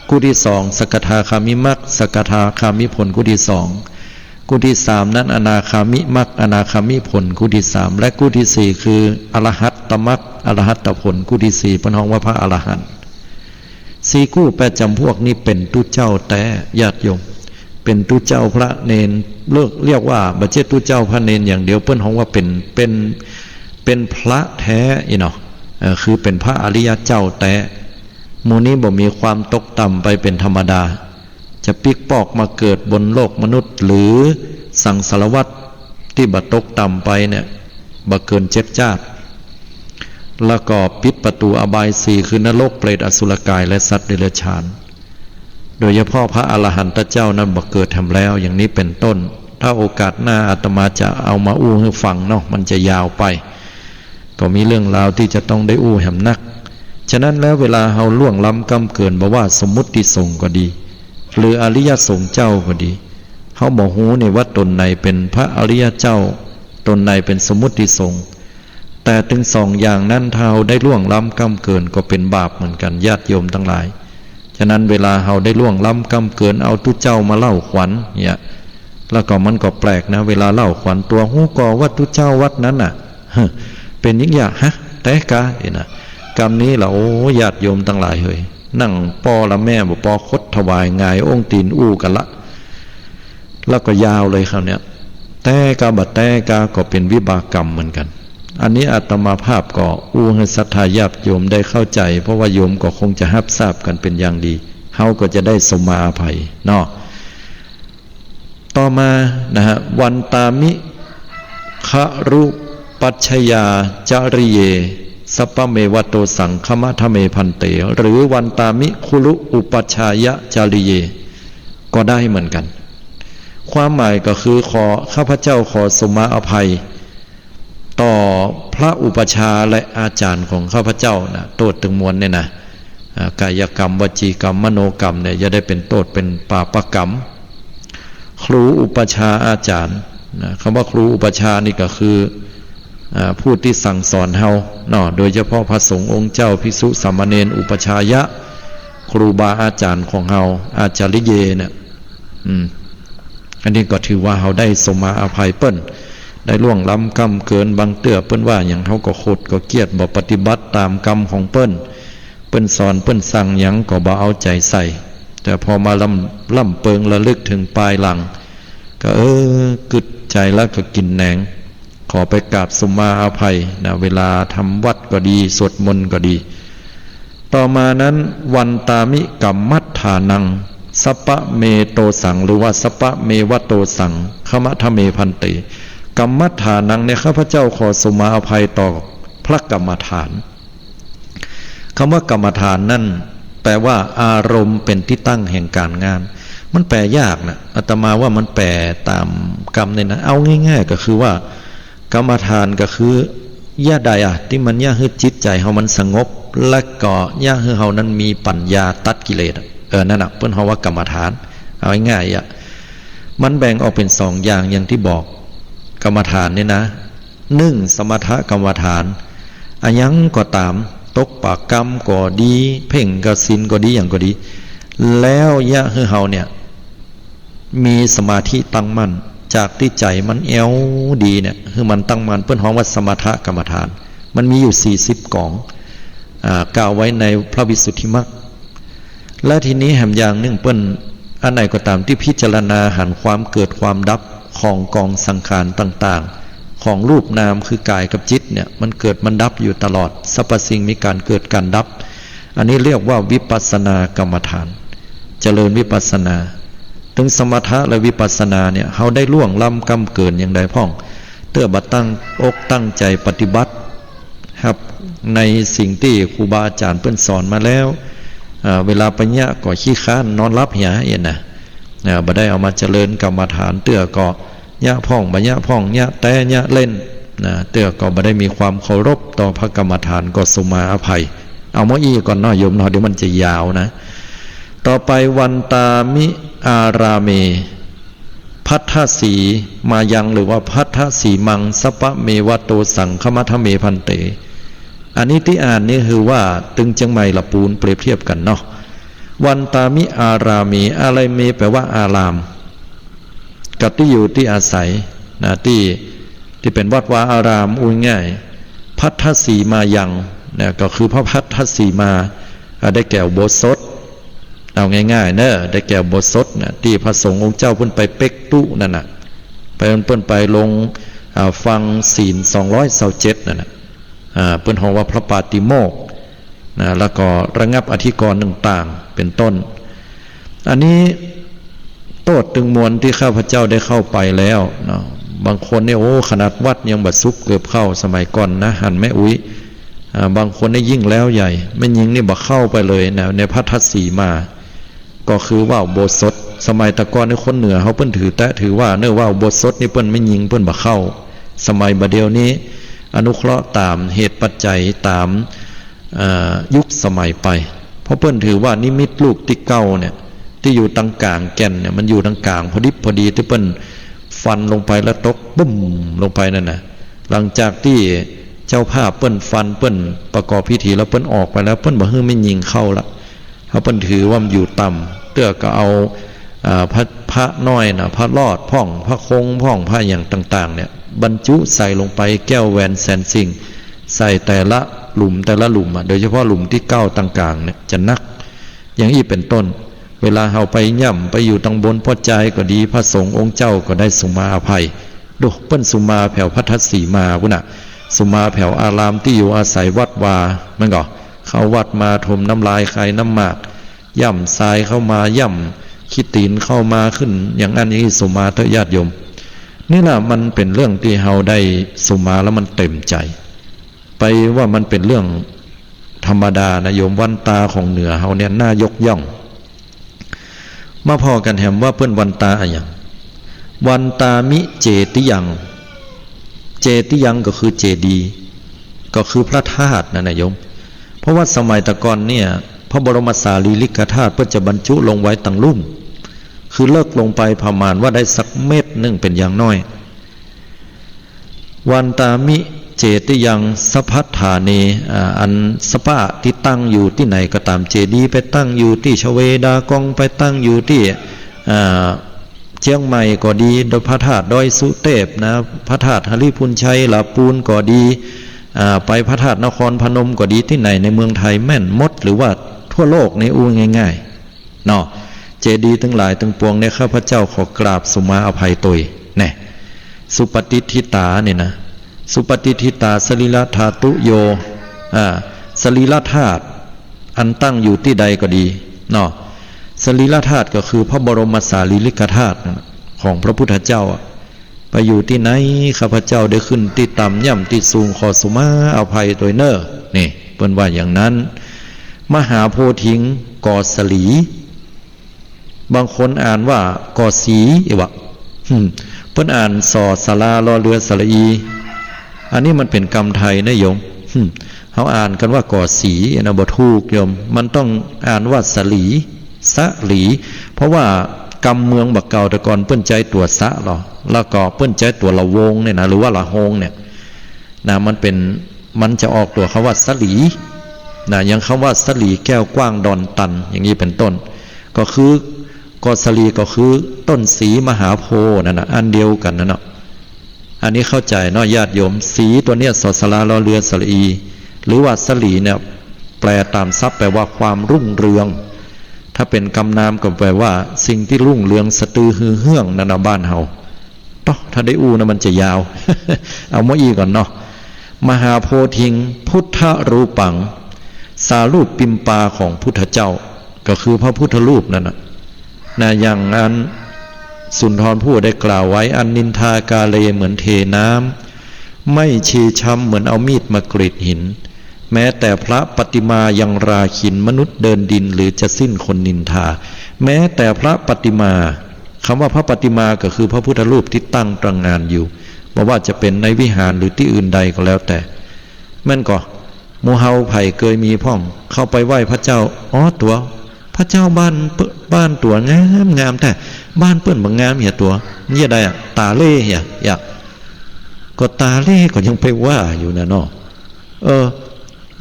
A: กู้ที่2สกทาคามิมักสกทาคามิผลกู้ที่2กู้ที่3นั้นอนาคามิมักอนาคามิผลกู้ที่3และกู้ที่4คืออรหัตตมักอรหัตตผลกู้ที่4เป็นห้องว่าพระอรหันต์4กู้8จำพวกนี้เป็นตุเจ้าแต่ญาติโยมเป็นตุเจ้าพระเนนเรียกว่าบ่ใช่ตุเจ้าพระเนนอย่างเดียวเปิ้นฮ้องว่าเป็นพระแท้อีเนาะคือเป็นพระอริยเจ้าแต่หมู่นี้บ่มีความตกต่ำไปเป็นธรรมดาจะปิกปอกมาเกิดบนโลกมนุษย์หรือสังสารวัฏที่บ่ตกต่ำไปเนี่ยบ่เกิน7ชาติแล้วก็ปิดประตูอบาย4คือนรกเปรตอสุรกายและสัตว์เดรัจฉานโดยเฉพาะพระอรหันตเจ้านั้นบ่เกิดทำแล้วอย่างนี้เป็นต้นถ้าโอกาสหน้าอาตมาจะเอามาอู้ให้ฟังเนาะมันจะยาวไปก็มีเรื่องราวที่จะต้องได้อู้แหมนักฉะนั้นแล้วเวลาเฮาล่วงล้ำกำเกินบ่ว่าสมมุติสงฆ์ก็ดีหรืออริยสงฆ์เจ้าก็ดีเฮาบ่ฮู้นี่ว่าตนไหนเป็นพระอริยเจ้าตนไหนเป็นสมมุติสงฆ์แต่ถึง2อย่างนั้นถ้าเฮาได้ล่วงล้ำกำเกินก็เป็นบาปเหมือนกันญาติโยมทั้งหลายฉะนั้นเวลาเฮาได้ล่วงล้ำกำเกินเอาตุเจ้ามาเล่าขวัญเนี่ยแล้วก็มันก็แปลกนะเวลาเล่าขวัญตัวฮู้ก่อว่าตุเจ้าวัดนั้นน่ะเป็นยิ่งอย่างแต่กะนะกรรมนี้เราญาติโยมทั้งหลายเฮ้ย นั่งปอละแม่บ่ปอคดถวายงายองค์ตีนอู้กันละแล้วก็ยาวเลยคราวเนี้ยแต่กาบัดแต่กาก็เป็นวิบากกรรมเหมือนกันอันนี้อาตมาภาพก็อู้ให้ศรัทธาญาติโยมได้เข้าใจเพราะว่าโยมก็คงจะรับทราบกันเป็นอย่างดีเฮาก็จะได้สมมาอภัยเนาะต่อมานะฮะวันตามิครุปัชชยาจาริเยสัปปเมวโตสังคมะทะเมพันเตหรือวันตามิคุรุอุปัชชายะจาริเยก็ได้เหมือนกันความหมายก็คือขอข้าพเจ้าขอสมมาอภัยต่อพระอุปัชฌาย์และอาจารย์ของข้าพเจ้านะโทษถึงมวลเนี่ยนะกายกรรมวจีกรรมมโนกรรมเนี่ยจะได้เป็นโทษเป็นปาปกรรมครูอุปัชฌาย์อาจารย์นะคำว่าครูอุปัชฌาย์นี่ก็คือผู้ที่สั่งสอนเฮาเนาะโดยเฉพาะพระสงฆ์องค์เจ้าภิกษุสามเณรอุปัชฌายะครูบาอาจารย์ของเฮาอาจาริเยเนี่ยอันนี้ก็ถือว่าเฮาได้สมมาอภัยเปิ้นได้ล่วงล้ำกรรมเกินบางเตื้อเปิ้นว่าอย่างเฮาก็โคตรก็เกียดบ่ปฏิบัติตามกรรมของเปิ้นสอนเปิ้นสั่งหยังก็บ่เอาใจใส่แต่พอมาล่ำเปิงระลึกถึงปลายหลังก็กึดใจแล้วก็กินแหนงขอไปกราบสมมาอภัยนะเวลาทำวัดก็ดีสวดมนต์ก็ดีต่อมานั้นวันตามิกัมมัฏฐานังสัปปะเมโตสังหรือว่าสัปปะเมวโตสังขมะทะเมพันเตกัมมัฏฐานังในข้าพเจ้าขอสมมาอภัยต่อพระกรรมฐานคำว่ากรรมฐานนั่นแปลว่าอารมณ์เป็นที่ตั้งแห่งการงานมันแปลยากนะอาตมาว่ามันแปลตามกรรมเนี่ยนะเอาง่ายๆก็คือว่ากรรมฐานก็คือย่าใดที่มันย่าให้จิตใจเฮามันสงบและก็ย่าให้เฮานั้นมีปัญญาตัดกิเลสนั่นน่ะเพิ่นเฮาว่ากรรมฐานเอาง่ายๆมันแบ่งออกเป็นสองอย่างที่บอกกรรมฐานเนี่ยนะ1สมถกรรมฐานอันยังก็ตามตกปากกรรมก็ดีเพ่งกสินก็ดีอย่างก็ดีแล้วย่าให้เฮาเนี่ยมีสมาธิตั้งมั่นจากที่ใจมันแอวดีเนี่ยคือมันตั้งมันเปิ้นฮ้องว่าสมถกรรมฐานมันมีอยู่40กองกล่าวไว้ในพระวิสุทธิมรรคและทีนี้แหมอย่างหนึ่งเปิ้นอันไหนก็ตามที่พิจารณาหันความเกิดความดับของกองสังขารต่างๆของรูปนามคือกายกับจิตเนี่ยมันเกิดมันดับอยู่ตลอดสรรพสิ่งมีการเกิดการดับอันนี้เรียกว่าวิปัสสนากรรมฐานเจริญวิปัสสนาถึงสมถะและวิปัสสนาเนี่ยเขาได้ล่วงล้ำกำเกินอย่างใดพ่องเตื้อบัดตั้งอกตั้งใจปฏิบัติครับในสิ่งที่ครูบาอาจารย์เพิ่นสอนมาแล้วเวลาปัญญาก็ขี้ค้านนอนรับเหี่ยเอ็นนะบ่ได้เอามาเจริญกรรมฐานเตื้อก็ยะพ่องบ่ยะพ่องยะแต่ยะเล่นเตื้อก็บ่ได้มีความเคารพต่อพระกรรมฐานก็สมมาอภัยเอามาอีก่อนเนาะโยมเนาะเดี๋ยวมันจะยาวนะต่อไปวันตามิอาราเมพัทธสีมายังหรือว่าพัทธสีมังสัปปะเมวโตสังคมะทะเมพันเตอันนี้ที่อ่านนี่คือว่าตึงจังไม่ละปูนเปรียบเทียบกันเนาะวันตามิอารามีอะไรเมแปลว่าอารามกับที่อยู่ที่อาศัยนะที่เป็นวัดวาอารามอุ้ยง่ายพัทธสีมายังเนี่ยก็คือพระพัทธสีมาได้แก่อุโบสถเอาง่ายๆเนอะได้แก่อุโบสถนะที่พระสงฆ์องค์เจ้าเพิ่นไปเป๊กตุนั่นน่ะเพิ่นไปลงฟังศีล227นั่นน่ะเพิ่นฮ้องว่าพระปาติโมกข์นะแล้วก็ระงับอธิกรณ์ต่างๆเป็นต้นอันนี้โทษตึงมวลที่ข้าพเจ้าได้เข้าไปแล้วเนาะบางคนเนี่ยโอ้ขนาดวัดยังบัดซุกเกือบเข้าสมัยก่อนนะหันแม่อุ้ยบางคนได้ยิ่งแล้วใหญ่ไม่ยิงนี่บ่เข้าไปเลยนะในพระทัศสีมาก็คือว่าโบสถสมัยตะกอนในคนเหนือเขาเพิ่นถือว่าเนื่อว่าโบสถนี่เพิ่นไม่ยิงเพิ่นบ่เข้าสมัยบัดเดียวนี้อนุเคราะห์ตามเหตุปัจจัยตามยุคสมัยไปเพราะเพิ่นถือว่านิมิตลูกที่เก้าเนี่ยที่อยู่ตรงกลางแก่นเนี่ยมันอยู่ตรงกลางพอดีที่เพิ่นฟันลงไปแล้วตกบุ้มลงไปนั่นน่ะหลังจากที่เจ้าภาพเปิ้นฟันเปิ้นประกอบพิธีแล้วเปิ้นออกไปแล้วเปิ้นบ่ฮื้อไม่ยิงเข้าละเขาเปิ้นถือว่ามันอยู่ต่ำเตื้อก็เอาพระน้อยนะพระรอดพ่องพระคงพ่องพระอย่างต่างๆเนี่ยบรรจุใส่ลงไปแก้วแหวนแสนสิ่งใส่แต่ละหลุมโดยเฉพาะหลุมที่เก้าต่างๆเนี่ยจะนัก อย่างนี้เป็นต้นเวลาเฮาไปย่ำไปอยู่ตังบนพ่อใจก็ดีพระสงฆ์องค์เจ้าก็ได้สุมาอภัยดูเปิ้นสุมาแผ่วพัทธสีมาพุ่นน่ะสุมาแผ่วอารามที่อยู่อาศัยวัดวามันก็เข้าวัดมาถมน้ำลายใครน้ำหมากย่ำทรายเข้ามาย่ำขี้ตีนเข้ามาขึ้นอย่างนั้นนี้สุมาเถอะญาติโยมนี่แหละมันเป็นเรื่องที่เฮาได้สุมาแล้วมันเต็มใจไปว่ามันเป็นเรื่องธรรมดานะโยมวันตาของเหนือเฮาเนี่ยน่ายกย่องมาพอกันแถมว่าเพื่อนวันตาอะไรอย่างวันตามิเจติยังเจติยังก็คือเจดีก็คือพระธาตุนะโยมเพราะว่าสมัยตะกอนเนี่ยพระบรมสารีริกธาตุเพื่อจะบรรจุลงไว้ตั้งลุ่มคือเลิกลงไปประมาณว่าได้สักเม็ดหนึ่งเป็นอย่างน้อยวันตามิเจติยังสพัทธาเนอันสปะที่ตั้งอยู่ที่ไหนก็ตามเจดีไปตั้งอยู่ที่ชเวดากองไปตั้งอยู่ที่เชียงใหม่ก็ดีโดยพระธาตุดอยสุเทพนะพระธาตุหริพุนชัยลาปูนก็ดีไปพระธาตุนครพนมก็ดีที่ไหนในเมืองไทยแม่นมดหรือว่าทั่วโลกในอู้ง่ายๆเนาะเจดีย์ทั้งหลายทั้งปวงเนี่ยข้าพเจ้าขอกราบสุมาอภัยตุยแน่สุปฏิทิตาเนี่ยนะสุปฏิทิตาสรีระธาตุโยสรีระธาตุอันตั้งอยู่ที่ใดก็ดีเนาะสรีระธาตุก็คือพระบรมสารีริกธาตุของพระพุทธเจ้าไปอยู่ที่ไหนข้าพเจ้าได้ขึ้นที่ต่ำย่ำที่สูงขอสุมาอภัยตัวเนอนี่เปิ้นว่าอย่างนั้นมหาโพธิงกอสลีบางคนอ่านว่ากอสีวะเปิ้นอ่านสอสลารอเรือสระอีอันนี้มันเป็นกรรมไทยนะโยมเขาอ่านกันว่ากอสีนะบ่ถูกโยมมันต้องอ่านว่าสลีสะหลีเพราะว่ากรรมเมืองบักเก่าแต่ก่อนเปิ้นใจตัวสะหรอแล้วก็เปิ้นใจตัวละวงเนี่ยนะหรือว่าละโฮงเนี่ยนะมันจะออกตัวคำว่าสลีนะยังคำว่าสลีแก้วกว้างดอนตันอย่างนี้เป็นต้นก็คือกอสลีก็คือต้นสีมหาโพธิ์นั่นนะอันเดียวกันนั่นเนาะอันนี้เข้าใจเนาะญาติโยมสีตัวเนี้ยสสลารอเรือสระอีหรือว่าสลีเนี่ยแปลตามศัพท์แปลว่าความรุ่งเรืองถ้าเป็นกำนามก็แปลว่าสิ่งที่รุ่งเรืองสตือฮือเฮืองนั่นนะบ้านเฮาต่อถ้าได้อูนะมันจะยาว เอามาอีก่อนเนาะมหาโพธิงพุทธรูปังสารูปปิมปาของพุทธเจ้าก็คือพระพุทธรูปนั่นนะอย่างนั้นสุนทรภู่ได้กล่าวไว้อันนินทากาเลเหมือนเทน้ำไม่ชีช้ำเหมือนเอามีดมากรีดหินแม้แต่พระปฏิมายังราขินมนุษย์เดินดินหรือจะสิ้นคนนินทาแม้แต่พระปฏิมาคำว่าพระปฏิมาก็คือพระพุทธรูปที่ตั้งตระหง่านอยู่ไม่ว่าจะเป็นในวิหารหรือที่อื่นใดก็แล้วแต่แม่นก็หมู่เฮาไผ่เคยมีพ่อมเข้าไปไหว้พระเจ้าตัวพระเจ้าบ้านตัวงามแต่บ้านเปิ้นบ่งามเหี้ยตัวเนี่ยได้ตาเล่เหี้ยอยากก็ตาเล่ก็ยังไปว่าอยู่นะเนาะ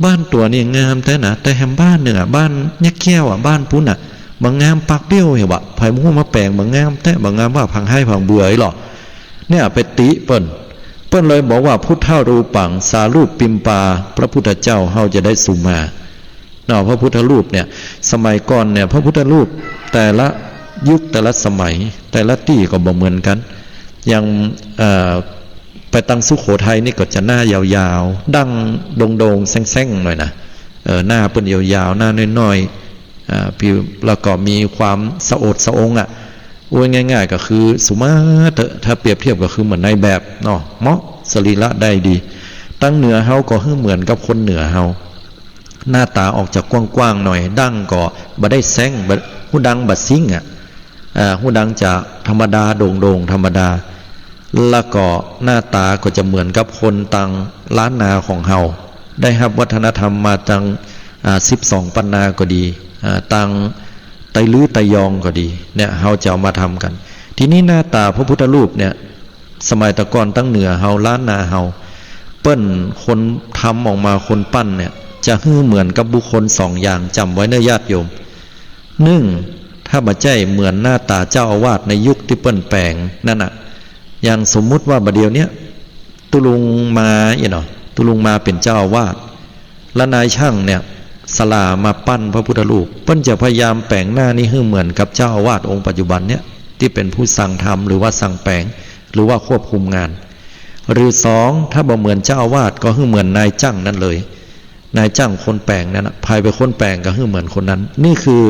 A: บ้านตัวนี่งามแต่นะแต่แฮมบ้านหนึ่งบ้านยักแก้วบ้านพุ่นบางงามปักเปี้ยวเหี้ยวะไผ่มูมาแปลงบางงามแต่บางงามว่าพังให้พังเบื่อไอ้หรอเนี่ยไปติเปิ้นเลยบอกว่าพุทธรูปังสารูปปิมปาพระพุทธเจ้าเฮาจะได้สุมาเนาะพระพุทธรูปเนี่ยสมัยก่อนเนี่ยพระพุทธรูปแต่ละยุคแต่ละสมัยแต่ละที่ก็บ่เหมือนกันอย่างไปตั้งสุโขทัยนี่ก็จะหน้ายาวๆดั้งโด่งๆแซงๆหน่อยนะหน้าเป็นยาวๆหน้าน้อยๆผิวแล้วก็มีความสะโอดสะองง่ายๆก็คือสุมาเถอะถ้าเปรียบเทียบก็คือเหมือนในแบบเนาะเหมาะสรีระได้ดีตั้งเหนือเฮาก็เหมือนกับคนเหนือเฮาหน้าตาออกจากกว้างๆหน่อยดั้งก็บ่ได้แซงหูดังบัดซิ่งหูดังจากธรรมดาโด่งๆธรรมดาแล้วก็หน้าตาก็จะเหมือนกับคนตังล้านนาของเฮาได้รับวัฒนธรรมมาตัง12ปันนาก็ดีตังไตลื้อไตยองก็ดีเนี่ยเฮาจะเอามาทำกันทีนี้หน้าตาพระพุทธรูปเนี่ยสมัยตะก่อนตั้งเหนือเฮาล้านนาเฮาเปิ้นคนทำออกมาคนปั้นเนี่ยจะเหมือนกับบุคคล2อย่างจำไว้เนื้อญาติโยม1ถ้าบ่ใจเหมือนหน้าตาเจ้าอาวาสในยุคที่เปิ้นแปลงนั่นน่ะอย่างสมมุติว่าบัดเดียวเนี้ยตุลุงมาตุลุงมาเป็นเจ้าอาวาสและนายช่างเนี่ย ศาลามาปั้นพระพุทธรูปเปิ้นจะพยายามแปลงหน้านี่ให้เหมือนกับเจ้าอาวาสองค์ปัจจุบันเนี่ยที่เป็นผู้สั่งทำหรือว่าสั่งแปลงหรือว่าควบคุมงานหรือสองถ้าบ่เหมือนเจ้าอาวาสก็ให้เหมือนนายจ้างนั่นเลยนายจ้างคนแปลงนั้นนะภายไปคนแปลงก็ให้เหมือนคนนั้นนี่คือ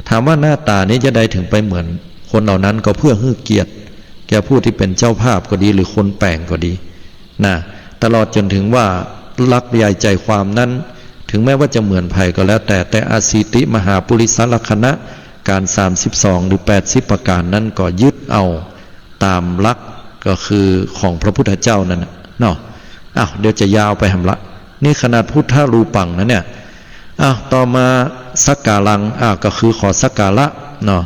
A: ถามว่าหน้าตานี้จะได้ถึงไปเหมือนคนเหล่านั้นก็เพื่อให้เกียรติแก่ผู้ที่เป็นเจ้าภาพก็ดีหรือคนแปลงก็ดีนะตลอดจนถึงว่าลักใหญ่ใจความนั้นถึงแม้ว่าจะเหมือนภัยก็แล้วแต่อาสีติมหาปุริสลักษณะการ32หรือ80ประการนั้นก็ยึดเอาตามลักก็คือของพระพุทธเจ้านั่นเนาะเดี๋ยวจะยาวไปหำละนี่ขนาดพุทธรูปังนะเนี่ยต่อมาสักการังก็คือขอสักการะเนาะ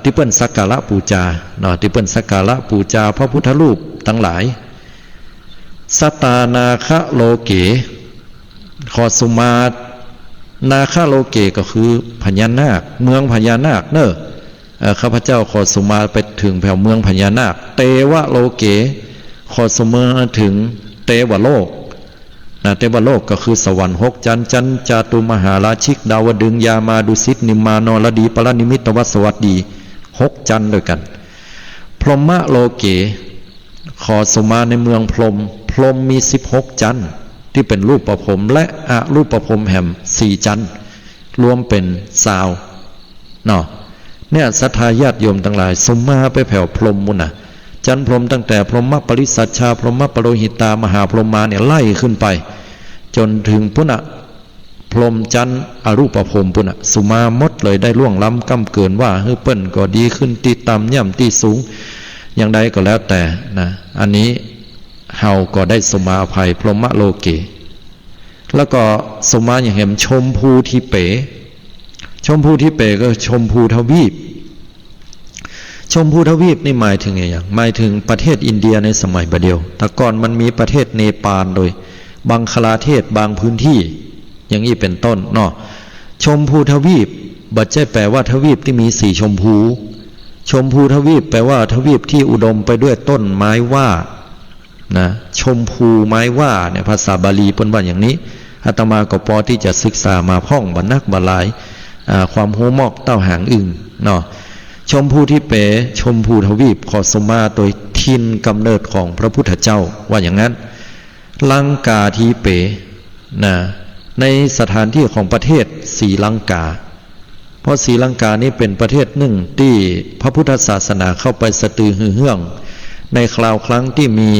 A: ที่เปิ้นสักการะปูจาเนาะที่เปิ้นสักการะปูจาพระพุทธรูปทั้งหลายสตานาคะโลเกขอสุมานาคาโลเกก็คือพญานาคเมืองพญานาคเนอะข้าพเจ้าขอสุมาไปถึงแผ่วเมืองพญานาคเตวะโลเกขอสุมาถึงเตวโลกเทวโลกก็คือสวรรค์6จันจันจาตุมหาราชิกดาวดึงยามาดุสิตนิมมานรดีปรนิมิตวสวัสดี6จันด้วยกันพรหมโลเกขอสมาในเมืองพรหมพรหมมี16จันที่เป็นรูปประพรหมและอรูปประพรหมแห่ม4จันรวมเป็น20เนาะเนี่ยศรัทธาญาติโยมทั้งหลายสมมาไปแผ่วพรหมมุนจันพรหมตั้งแต่พรหมปริสัชชาพรหมปโรหิตามหาพรหมาเนี่ยไล่ขึ้นไปจนถึงพุทธพรหมจันอรูปพรหมพุทธสุมามดเลยได้ล่วงล้ำก้ำเกินว่าเฮ้ยเปิ้นก็ดีขึ้นตีต่ำย่ำตีสูงอย่างใดก็แล้วแต่นะอันนี้เฮาก็ได้สมาอภัยพรหมโลเกแล้วก็สมาอย่างเห็นชมพูทิเปชมพูทิเปก็ชมพูทวีปชมพูทวีปนี่หมายถึงอะไรอย่างหมายถึงประเทศอินเดียในสมัยบัดเดียวแต่ก่อนมันมีประเทศเนปาลโดยบังคลาเทศบางพื้นที่อย่างนี้เป็นต้นเนาะชมพูทวีปบัดใจแปลว่าทวีปที่มีสีชมพูชมพูทวีปแปลว่าทวีปที่อุดมไปด้วยต้นไม้ว่านะชมพูไม้ว่าเนี่ยภาษาบาลีเปิ้นว่าอย่างนี้อาตมาก็พอที่จะศึกษามาพ่องบรรนักบรรลายความโหมอกเต้าหางอึ่งเนาะชมพูที่เป๋ชมพูทวีปขอสมาโดยทินกำเนิดของพระพุทธเจ้าว่าอย่างนั้นลังกาทีเป๋นะในสถานที่ของประเทศศรีลังกาเพราะศรีลังกานี้เป็นประเทศหนึ่งที่พระพุทธศาสนาเข้าไปสตือหือเฮื่องในคราวครั้งที่มี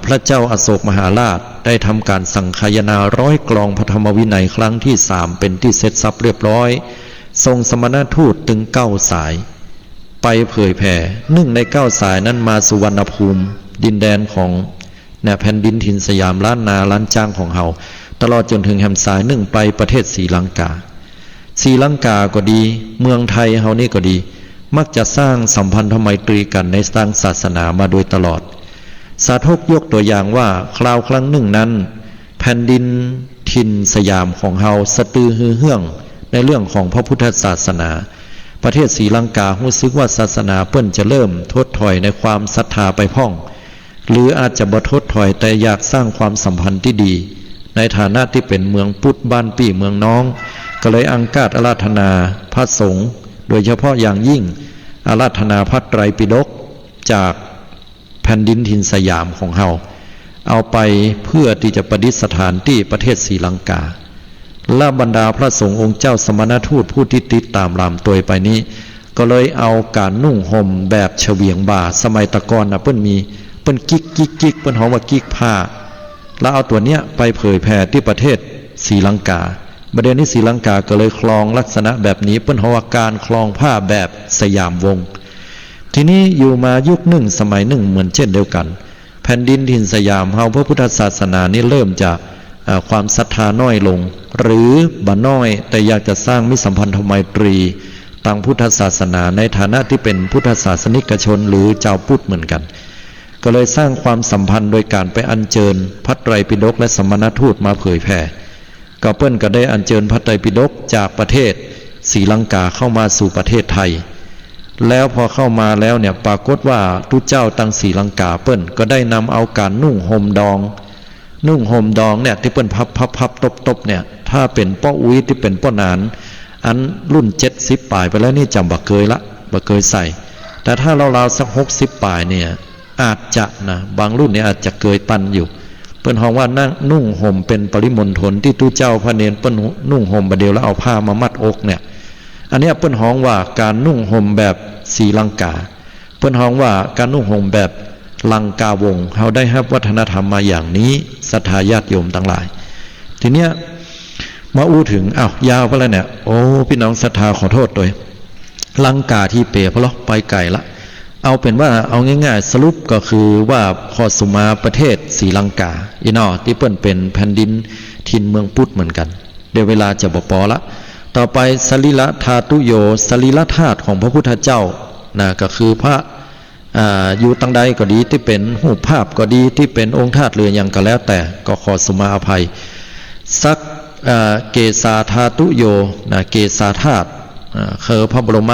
A: พระเจ้าอโศกมหาราชได้ทำการสั่งคายนา100 กลองพระธรรมวินัยครั้งที่3เป็นที่เสร็จสับเรียบร้อยทรงสมณทูตถึง9 สายไปเผยแผ่1 ใน 9 สายนั้นมาสุวรรณภูมิดินแดนของแผ่นดินถิ่นสยามล้านนาล้านจ้างของเฮาตลอดจนถึงแห่มสาย1ไปประเทศศรีลังกาศรีลังกาก็ดีเมืองไทยเฮานี่ก็ดีมักจะสร้างสัมพันธไมตรีกันในทางศาสนามาโดยตลอดสาธกยกตัวอย่างว่าคราวครั้งหนึ่งนั้นแผ่นดินถิ่นสยามของเฮาสตือฮือเฮื่องในเรื่องของพระพุทธศาสนาประเทศศรีลังการู้สึกว่าศาสนาเปิ้นจะเริ่มทดถอยในความศรัทธาไปพ่องหรืออาจจะบ่ทดถอยแต่อยากสร้างความสัมพันธ์ที่ดีในฐานะที่เป็นเมืองพุทธบ้านปี่เมืองน้องก็เลยอังคาดอาราธนาพระสงฆ์โดยเฉพาะอย่างยิ่งอาราธนาพระไตรปิฎกจากแผ่นดินถิ่นสยามของเฮาเอาไปเพื่อที่จะประดิษฐานที่ประเทศศรีลังกาและบรรดาพระสงฆ์องค์เจ้าสมณทูตผู้ที่ติดตามลามตัวไปนี้ก็เลยเอาการนุ่งห่มแบบเฉวียงบ่าสมัยตะกอนเปิ้นมีเปิ้นกิ๊กเปิ้นหอมว่ากิ๊กผ้าแล้วเอาตัวเนี้ยไปเผยแผ่ที่ประเทศศรีลังกาประเด็นนี้ศรีลังกาก็เลยคลองลักษณะแบบนี้เปิ้นหอว่าการคลองผ้าแบบสยามวงศ์ทีนี้อยู่มายุคหนึ่งสมัยหนึ่งเหมือนเช่นเดียวกันแผ่นดินถิ่นสยามเฮาพระพุทธศาสนานี้เริ่มจากความศรัทธาน้อยลงหรือบ่น้อยแต่อยากจะสร้างมิตรสัมพันธไมตรีทางพุทธศาสนาในฐานะที่เป็นพุทธศาสนิกชนหรือเจ้าพุทธเหมือนกันก็เลยสร้างความสัมพันธ์โดยการไปอัญเชิญพระไตรปิฎกและสมณทูตมาเผยแผ่ก็เปิ้นก็ได้อัญเชิญพระไตรปิฎกจากประเทศศรีลังกาเข้ามาสู่ประเทศไทยแล้วพอเข้ามาแล้วเนี่ยปรากฏว่าทุเจ้าตังศรีลังกาเปิ้นก็ได้นำเอาการนุ่งห่มดองเนี่ยที่เปิ้นพับตบเนี่ยท ถ้าเป็นป้ออุ้ยที่เป็นป้อนานอันรุ่น70ปลายไปแล้วนี่จำบักเกยละบักเกยใส่แต่ถ้าเราสัก60ปลายเนี่ยอาจจะนะบางรุ่นเนี่ยอาจจะเกยตันอยู่เปิ้นฮ้องว่านั่งนุ่งห่มเป็นปริมณฑลที่ตู้เจ้าพระเนรเปิ้นนุ่งห่มบะเดียวแล้วเอาผ้ามามัดอกเนี่ยอันนี้เปิ้นฮ้องว่าการนุ่งห่มแบบศรีลังกาเปิ้นฮ้องว่าการนุ่งห่มแบบลังกาวงศ์เฮาได้รับวัฒนธรรมมาอย่างนี้ศรัทธาญาติโยมทั้งหลายทีเนี้ยมาอู้ถึงยาวไปแล้วเนี่ยโอ้พี่น้องศรัทธาขอโทษด้วยลังกาที่เปรเพราะไปไกลละเอาเป็นว่าเอาง่ายๆสรุปก็คือว่าขอสุมาประเทศศรีลังกาอีนอที่เปิ้นเป็นแผ่นดินถิ่นเมืองพุทธเหมือนกันเดี๋ยวเวลาจะบ่พอละต่อไปสรีระธาตุโยสรีระธาตุของพระพุทธเจ้านะก็คือพระอยู่ตั้งใดก็ดีที่เป็นรูปภาพก็ดีที่เป็นองค์ธาตุเรืออย่างก็แล้วแต่ก็ขอสุมาอภัยสักเกสาธาตุโยนะเกสาธาตุคือพระบรม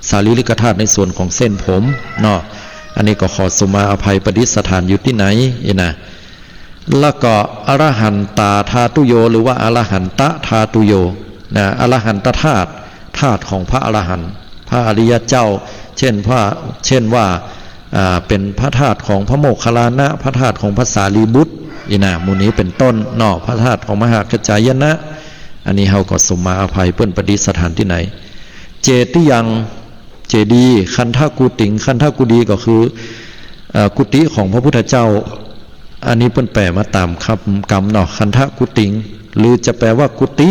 A: สารีริกธาตุในส่วนของเส้นผมเนาะอันนี้ก็ขอสุมาอภัยประดิษฐานอยู่ที่ไหนนะแล้วก็อรหันตาธาตุโยหรือว่าอรหันตธาตุโยนะอรหันตธาตุธาตุของพระอรหันต์พระอริยเจ้าเช่นว่าเป็นพระธาตุของพระโมคคัลลานะพระธาตุของพระสารีบุตรหมู่นี้เป็นต้นเนาะพระธาตุของมหากัจจายนะอันนี้เฮาก็สุมาอภัยเปิ้นประดิษฐานที่ไหนเจติยังเจดีคันธกุติงคันธกุดีก็คือกุฏิของพระพุทธเจ้าอันนี้เปิ้นแปลมาตามคำกรรมเนาะคันธกุติงหรือจะแปลว่ากุฏิ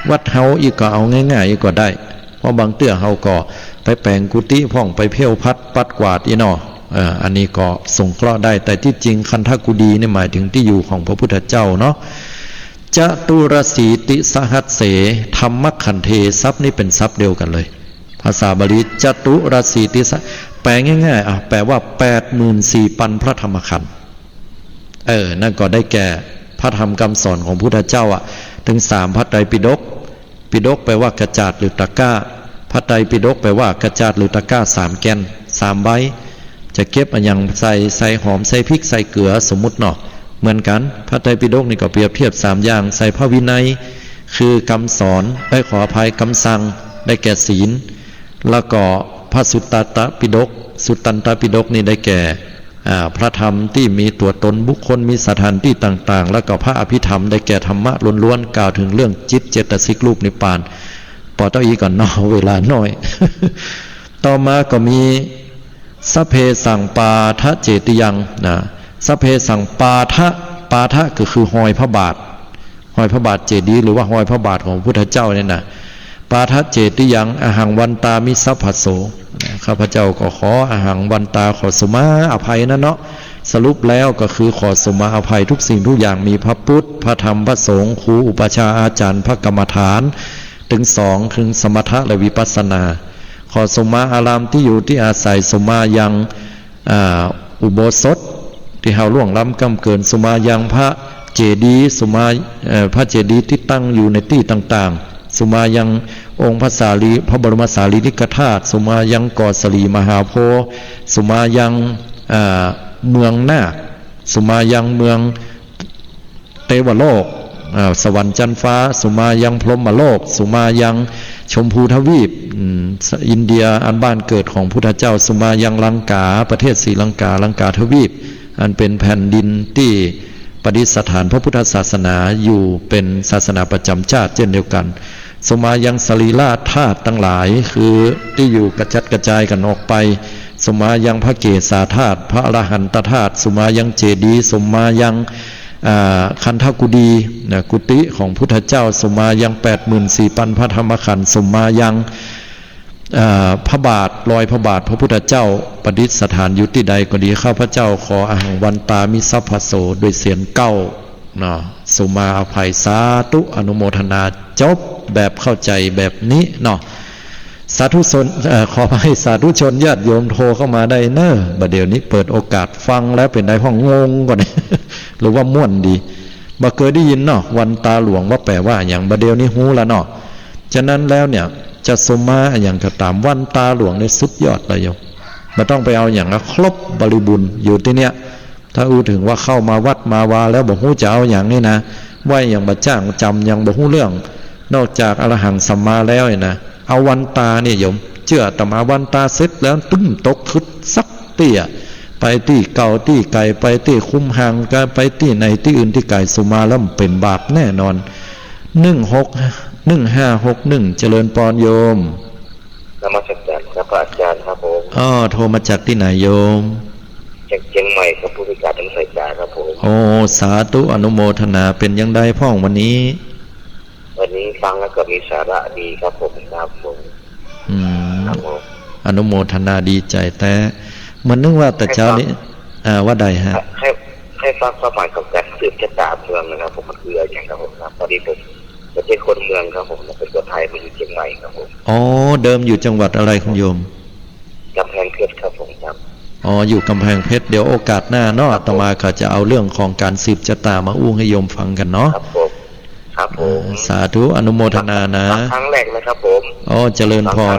A: วัดเฮาอีกก็เอาง่ายๆอีกก็ได้เพราะบางเตื้อเฮาก็ไปแปลงกุฏิพ่องไปเพี้ยวพัดปัดกวาดเนาะอันนี้ก็สงเคราะห์ได้แต่ที่จริงคันธกุดีนี่หมายถึงที่อยู่ของพระพุทธเจ้าเนาะจตุรสีติสหัสเสธรรมขันเททรัพย์นี่เป็นทรัพย์เดียวกันเลยภาษาบาลีจตุรสีติสแปลง่ายๆแปลว่า 84,000 พระธรรมขันธ์นั่นก็ได้แก่พระธรรมคำสอนของพุทธเจ้าถึง3พระไตรปิฎกปิฎกแปลว่ากระจาดหรือตะกร้าพระไตรปิฎกแปลว่ากระจาดหรือตะกร้า3แกน3ใบจะเก็บอย่างใส่หอมใส่พริกใส่เกลือสมมุติเนาะเหมือนกันพระไตรปิฎกนี่ก็เปรียบเทียบ3อย่างใส่พระวินัยคือคำสอนขออภัยคำสั่งได้แก่ศีลแล้วก็พระสุตตันตปิฎกสุตตันตปิฎกนี่ได้แก่พระธรรมที่มีตัวตนบุคคลมีสถานที่ต่างๆแล้วก็พระอภิธรรมได้แก่ธรรมะล้วนๆกล่าวถึงเรื่องจิตเจตสิกรูปนิพพานปอเต้าอีก่อนเนาะเวลาน้อย ต่อมาก็มีสัพเพสังปาทะเจติยังนะสัพเพสังปาทะก็คือหอยพระบาทเจดีย์หรือว่าหอยพระบาทของพระพุทธเจ้าเนี่ยนะปาทะเจติยังอหังวันตามิสัพพโสข้าพเจ้าก็ขออหังวันตาขอสุมาอภัยนะเนาะสรุปแล้วก็คือขอสุมาอภัยทุกสิ่งทุกอย่างมีพระพุทธพระธรรมพระสงฆ์ครูอุปชาอาจารย์พระกรรมฐานถึง2ถึงสมถะและวิปัสสนาขอสุมาอารามที่อยู่ที่อาศัยสุมายังอุโบสถที่เฮาล่วงล้ำกำเกินสุมายังพระเจดีย์สุมาพระเจดีย์ที่ตั้งอยู่ในที่ต่างๆสุมายังองค์พระบรมสารีริกธาตุสุมายังกอสลีมหาโพธิ์สุมายังเมืองนาคสุมายังเมืองเทวโลกสวรรค์จันทร์ฟ้าสุมายังพรหมโลกสุมายังชมพูทวีปอินเดียอันบ้านเกิดของพุทธเจ้าสุมายังลังกาประเทศศรีลังกาทวีปอันเป็นแผ่นดินที่ประดิษฐานพระพุทธศาสนาอยู่เป็นศาสนาประจำชาติเช่นเดียวกันสมายังสรีระธาตุทั้งหลายคือที่อยู่กระจัดกระจายกันออกไปสมายังพระเกศาธาตุพระอรหันตธาตุสมายังเจดีย์สมายังคันธกุดีกุฏิของพุทธเจ้าสมายัง 84,000 พระธรรมขันธ์สมายังพระบาทรอยพระบาทพระพุทธเจ้าประดิษฐานอยู่ที่ใดก็ดีข้าพระเจ้าขออหังวันตามิสัพพโสโดยเสียงเก้าสุมาอภัยสาธุอนุโมทนาจบแบบเข้าใจแบบนี้เนาะสาธุชนขอให้สาธุชนญาติโยมโทรเข้ามาได้เนอะบัดเดี๋ยวนี้เปิดโอกาสฟังแล้วเป็นได้ห้องงงก่อน หรือว่าม่วนดีบ่เคยได้ยินเนาะวันตาหลวงว่าแปลว่าอย่างบัดเดี๋ยวนี้ฮู้แล้วเนาะฉะนั้นแล้วเนี่ยจะสมาอย่างก็ตามวันตาหลวงนี่สุดยอดเลยโยมไม่ต้องไปเอาอย่างครบบริบูรณ์อยู่ที่เนี้ยถ้าอู้ถึงว่าเข้ามาวัดมาวาแล้วบอกฮู้จะเอาอย่างนี้นะ ไหวอย่างบะจ้างจำอย่างบ่ฮู้เรื่องนอกจากอรหังสัมมาแล้วเนี่ยนะเอาวันตาเนี่ยโยมเชื่อตมาวันตาเสร็จแล้วตุ้มตกคึดสักเตี้ยไปที่เก่าที่ไก่ไปที่คุ้มห่างกันไปที่ในที่อื่นที่ไก่สุมาแล้วเป็นบาปแน่นอน1561เจริญปอนโยม
B: นมัสการครับอาจารย์ครับผม
A: โทรมาจากที่ไหนโยม
B: จากเชียงใหม่ครับผู้พิการทางสายตาครับผม
A: สาธุอนุโมทนาเป็นยังไงพ่องวันนี้
B: ฟังแล้วก็มีสาระดีครับผมครับผม
A: ครับผมอนุโมทนาดีใจแต่มันนึกว่าแต่เช้านี้ว่าใดฮะ
B: ให้ฟังความหมายของการสืบชะตาเมืองนะครับผมมันคืออะไรอย่างครับผมครับตอนนี้ผมไม่ใช่คนเมืองครับผมเป็นคนไทยมาอยู่เชียงใหม่ครับผม
A: เดิมอยู่จังหวัดอะไรคุณโยม
B: กำแพงเพชรครับผมครับ
A: อยู่กำแพงเพชรเดี๋ยวโอกาสหน้าเนาะอาตมาเขาจะเอาเรื่องของการสืบชะตามาอู้ให้โยมฟังกันเนาะ
B: ครับผม
A: สาธุอนุโมทนานะ
B: ครั้งแรกนะครับผม
A: เจริญพร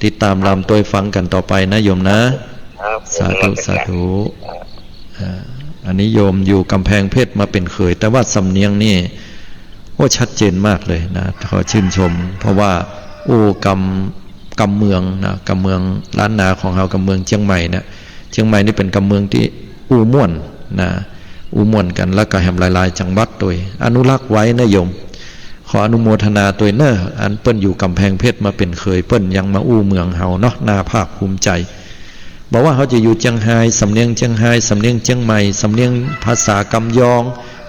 A: ติดตามลำตัวฟังกันต่อไปนะโยมนะสาธุอันนี้โยมอยู่กำแพงเพชรมาเป็นเขยแต่ว่าสำเนียงนี่ชัดเจนมากเลยนะขอชื่นชมเพราะว่ากำเมืองนะกำเมืองล้านนาของเรากำเมืองเชียงใหม่เนี่ยเชียงใหม่นี่เป็นกำเมืองที่ม่วนนะม่วนกันแล้วก็แหมหลายๆจังหวัดโดยอนุรักษ์ไว้นะโยมขออนุโมทนาตัวเนออันเปิ้นอยู่กำแพงเพชรมาเป็นเคยเปิ้นยังมาเมืองเฮาเนาะน่าภาคภูมิใจบอกว่าเขาจะอยู่เชียงไฮ้สำเนียงเชียงไฮ้สำเนียงเชียงใหม่สำเนียงภาษากำยอง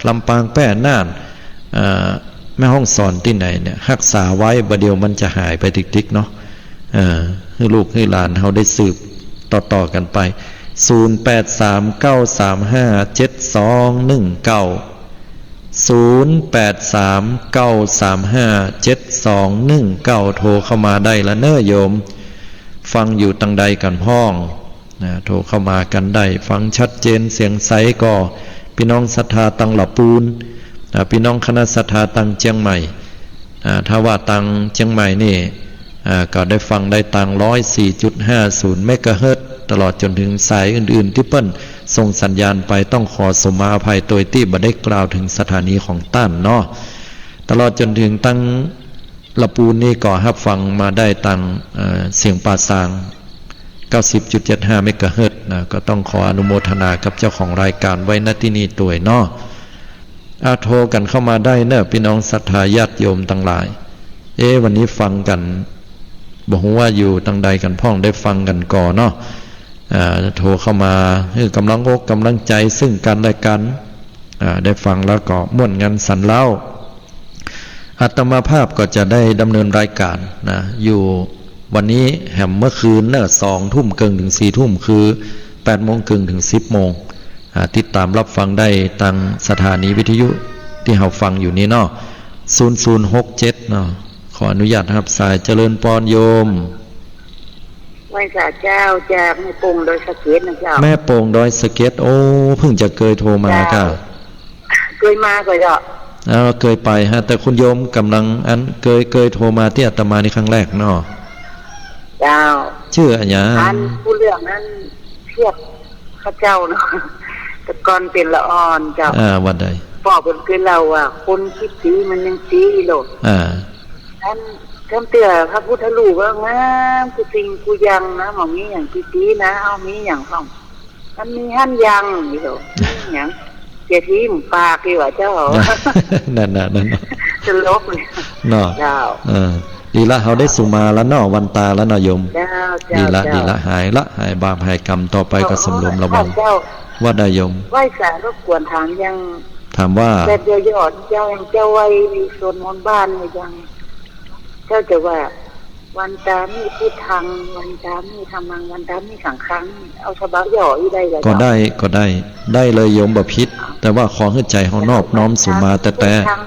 A: ลำปางแป้น่านแม่ห้องสอนที่ไหนเนี่ยรักษาไว้ประเดี๋ยวมันจะหายไปติ๊กๆเนาะให้ลูกให้หลานเขาได้สืบต่อกันไป0839357219 โทรเข้ามาได้ละเน้อโยมฟังอยู่ตังใดกันพ้องนะโทรเข้ามากันได้ฟังชัดเจนเสียงใสก็พี่น้องศรัทธาตังหลับปูนพี่น้องคณะศรัทธาตังเชียงใหม่ถ้าว่าตังเชียงใหม่นี่ก็ได้ฟังได้ตัง104.50 เมกะเฮิรตซ์ตลอดจนถึงสายอื่นๆที่เปิ้นส่งสัญญาณไปต้องขอสมาอภัยโดยที่บ่ได้กล่าวถึงสถานีของต้านเนาะตลอดจนถึงตั้งละปูนนี่ก็รับฟังมาได้ตังเสียงป่าซาง 90.75 เมกะเฮิรตซ์นะก็ต้องขออนุโมทนากับเจ้าของรายการไว้ณที่นี้ตัวเนาะโทรกันเข้ามาได้เนอะพี่น้องศรัทธาญาติโยมทั้งหลายวันนี้ฟังกันบอกว่าอยู่ตังใดกันพ้องได้ฟังกันก่อนเนาะโทรเข้ามาคือกำลังอกกำลังใจซึ่งกันและกันได้ฟังแล้วก็ม่วนงันสันเล่าอาตมาภาพก็จะได้ดำเนินรายการนะอยู่วันนี้แหมเมื่อคืนเนอะ2 ทุ่มครึ่งถึง4 ทุ่มคือ8 โมงครึ่งถึง10 โมงติดตามรับฟังได้ทางสถานีวิทยุที่เราฟังอยู่นี้เนาะ0067เนาะขออนุญาตครับสายเจริญปอนโยม
C: ไหว้สาเจ้าจากแม่โป่งดอยสะเก็ดนะเจ้า
A: แม่โป่งดอยสะเก็ดเพิ่งจะเคยโทรมาค่ะ
C: เคยมาเคย
A: เคยไปฮะแต่คุณโยมกำลังเคยโทรมาที่อาตมาในครั้งแรกเนาะ
C: เจ้า
A: ชื่ออะไร
C: ผู้เรื่องนั้นเทียบข้าเจ้าเนาะแต่ก่อนเป็นละอ่อนเจ้า
A: วันใด
C: บอกเป็นคือเราคนคิดดีมันยังดีโลดท่านเตือพระพุทธรูปว่างามกูจริงกูยังนะหมอมีอย่างดีนะเอามีอย่างของมันมีหั่นยังนี่โลอย่างเจทีมปากดีว่าเจ้า
A: นั่น
C: จะลบเลย
A: เนาะดีละเขาได้สุมาแล้วเนาะวันตาแล้วเนาะโยมดีละหายบาปหายกรรมต่อไปก็สำรวมระวังว่าได้โยม
C: ไหว้สารรบกวนถามยัง
A: ถามว่า
C: แต่เดียวยอดเจ้าไว้ส่วนมนบ้านยังเจ้าจะว่าวันตามีพุทธังวันตามีธรรมังวันตามีสังฆังเอาฉบับย่ออีได้เลย
A: ก็ได้เลยโยมบ่ผิดแต่ว่าขอให้ใจเฮานอบน้อมสุมาแต่
C: ทาง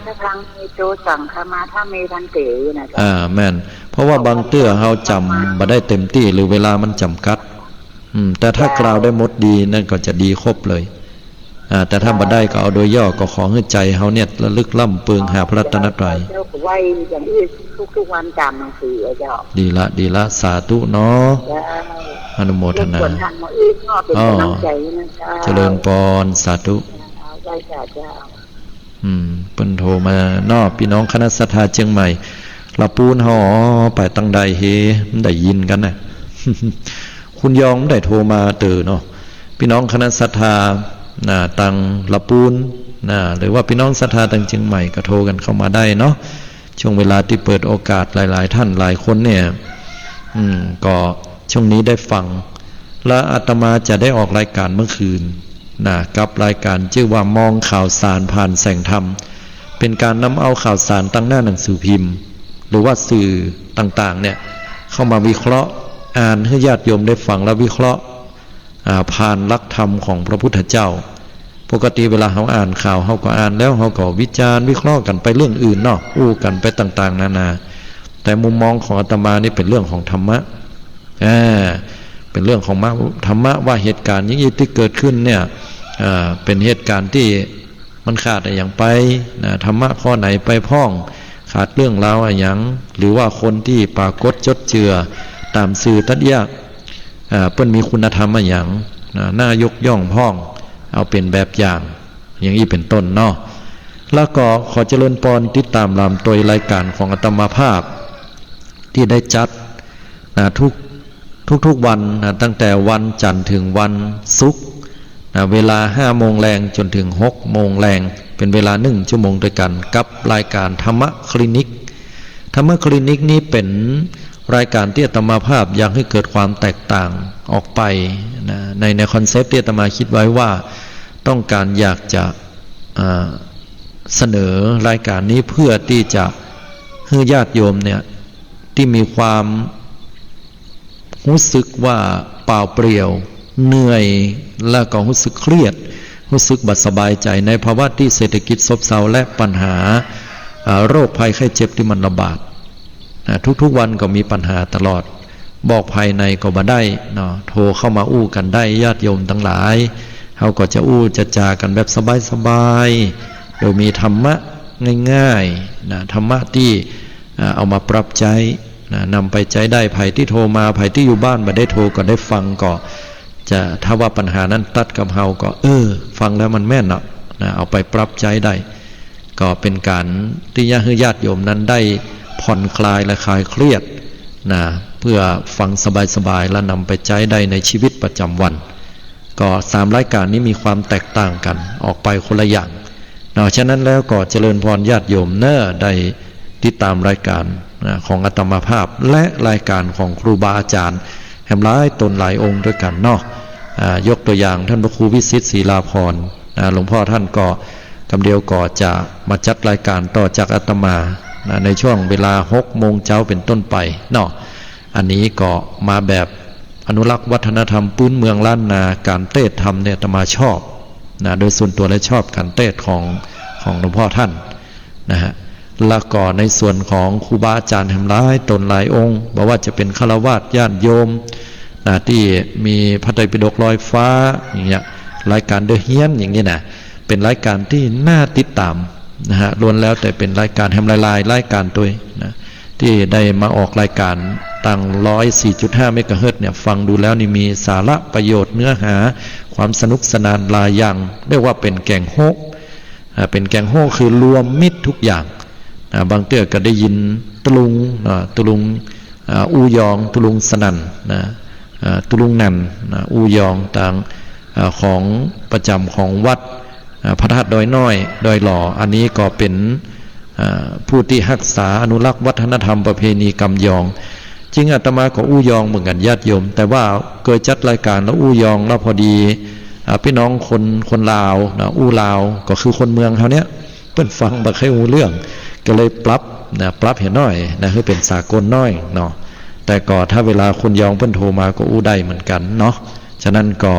C: มีโตสังฆมาถ้าเมรันเตนะ
A: แม่นเพราะว่าบางเตื้อเฮาจำบ่ได้เต็มที่หรือเวลามันจำกัดแต่ถ้ากล่าวได้หมดดีนั่นก็จะดีครบเลยแต่ถ้าบ่ได้ก็เอาโดยย่อก็ขอให้ใจเฮาเนี่ยระลึกล่ำเปิงหาพระรัตนตรัย
C: เจ้าไว้อย่างนี้ทุกวันจำหนังสือเจ้า
A: ดีละสาธุเนาะอนุโมทนา
C: เจ
A: ริญพรสาธุ เปิ้นโทรมานอกพี่น้องคณะศรัทธาเชียงใหม่ละปูนเฮาไปตั้งใดเฮมันได้ยินกันน่ะ คุณยองได้โทรมาเนาะพี่น้องคณะศรัทธาตังละปูนหรือว่าพี่น้องศรัทธาตังเชียงใหม่ก็โทรกันเข้ามาได้เนาะช่วงเวลาที่เปิดโอกาสหลายๆท่านหลายคนเนี่ยก็ช่วงนี้ได้ฟังและอาตมาจะได้ออกรายการเมื่อคืนกับรายการชื่อว่ามองข่าวสารผ่านแสงธรรมเป็นการนำเอาข่าวสารตั้งหน้าหนังสือพิมพ์หรือว่าสื่อต่างๆเนี่ยเข้ามาวิเคราะห์อ่านให้ญาติโยมได้ฟังและวิเคราะห์ผ่านหลักธรรมของพระพุทธเจ้าปกติเวลาเขาอ่านข่าวเขาก็อ่านแล้วเขาก็วิจารณ์วิเคราะห์กันไปเรื่องอื่นเนาะอู้กันไปต่างๆนานาแต่มุมมองของอาตมานี่เป็นเรื่องของธรรมะเป็นเรื่องของธรรมะว่าเหตุการณ์อย่างนี้ที่เกิดขึ้นเนี่ยเป็นเหตุการณ์ที่มันขาดอะไรอย่างไปธรรมะข้อไหนไปพ้องขาดเรื่องราวอะไรอย่างหรือว่าคนที่ปรากฏจดเจือตามสื่อตัดยากเปิ้นมีคุณธรรมอะไรอย่างน่ายกย่องพ้องเอาเป็นแบบอย่างอย่างนี้เป็นต้นเนาะแล้วก็ขอเจริญพรติดตามลำตัวรายการของอาตมาภาพที่ได้จัดทุกวันตั้งแต่วันจันทร์ถึงวันศุกร์เวลา 5 โมงแรงจนถึง 6 โมงแรงเป็นเวลา1 ชั่วโมงด้วยกันกับรายการธรรมะคลินิกธรรมะคลินิกนี้เป็นรายการที่อาตมาภาพอยากให้เกิดความแตกต่างออกไปในคอนเซปต์ที่อาตมาคิดไว้ว่าต้องการอยากจะเสนอรายการนี้เพื่อที่จะให้ญาติโยมเนี่ยที่มีความรู้สึกว่าเปล่าเปลี่ยวเหนื่อยและก็รู้สึกเครียดรู้สึกบัดสบายใจในภาวะที่เศรษฐกิจซบเซาและปัญหาโรคภัยไข้เจ็บที่มันระบาดทุกๆวันก็มีปัญหาตลอดบอกภายในก็บ่ได้เนาะโทรเข้ามาอู้กันได้ญาติโยมทั้งหลายเขาก็จะอู้จะจากันแบบสบายๆโดยมีธรรมะง่ายๆธรรมะที่เอามาปรับใจนำไปใจได้ไผ่ที่โทรมาไผ่ที่อยู่บ้านมาได้โทรก็ได้ฟังก็จะถ้าว่าปัญหานั้นตัดกับเฮาก็ฟังแล้วมันแม่นเนาะเอาไปปรับใจได้ก็เป็นการที่ญาติโยมนั้นได้ผ่อนคลายและคลายเครียดเพื่อฟังสบายๆและนำไปใช้ได้ในชีวิตประจำวันก็3รายการนี้มีความแตกต่างกันออกไปคนละอย่างฉะนั้นแล้วก็เจริญพรญาติโยมได้ติดตามรายการของอาตมาภาพและรายการของครูบาอาจารย์แห่งหลายตนหลายองค์ด้วยกันเนาะยกตัวอย่างท่านพระครูวิสิทธิ์ศรีลาภรณ์หลวงพ่อท่านก็กำเดียวก่อจะมาจัดรายการต่อจากอาตมาในช่วงเวลา 6 โมงเช้าเป็นต้นไปเนาะอันนี้ก็มาแบบอนุรักษ์วัฒนธรรมพื้นเมืองล้านนาการเต้นธรรมเนี่ยอาตมาชอบโดยส่วนตัวและชอบการเต้นของหลวงพ่อท่านนะฮะแล้วก็ในส่วนของครูบาอาจารย์แห่งหลายตนหลายองค์บอกว่าจะเป็นฆราวาสญาติโยมที่มีพระไตรปิฎกลอยฟ้าอย่างเงี้ยรายการเดอะเฮียนอย่างเงี้ยเป็นรายการที่น่าติดตามนะฮะล้วนแล้วแต่เป็นรายการแห่งรายการตัวที่ได้มาออกรายการตั้ง 104.5 เมกะเฮิรตซ์เนี่ยฟังดูแล้วนี่มีสาระประโยชน์เนื้อหาความสนุกสนานหลายอย่างเรียกว่าเป็นแกงโฮกเป็นแกงโฮกคือรวมมิตรทุกอย่างบางเตื้อก็ได้ยินตุลุงอูยองตุลุงสนั่นตุลุงนันอูยองต่างของประจำของวัดพระธาตุดอยน้อยดอยหล่ออันนี้ก็เป็นผู้ที่รักษาอนุรักษ์วัฒนธรรมประเพณีกำยองจริงอาตมาก็อู้ยองเหมือนกันญาติโยมแต่ว่าเคยจัดรายการแล้วอู้ยองแล้วพอดีพี่น้องคนลาวอู้ลาวก็คือคนเมืองเขาเนี้ยเพิ่นฟังบ่เคยรู้เรื่องก็เลยปรับเห็นน้อยคือเป็นสากลน้อยเนาะแต่ก็ถ้าเวลาคนยองเพิ่นโทรมาก็อู้ได้เหมือนกันเนาะฉะนั้นก็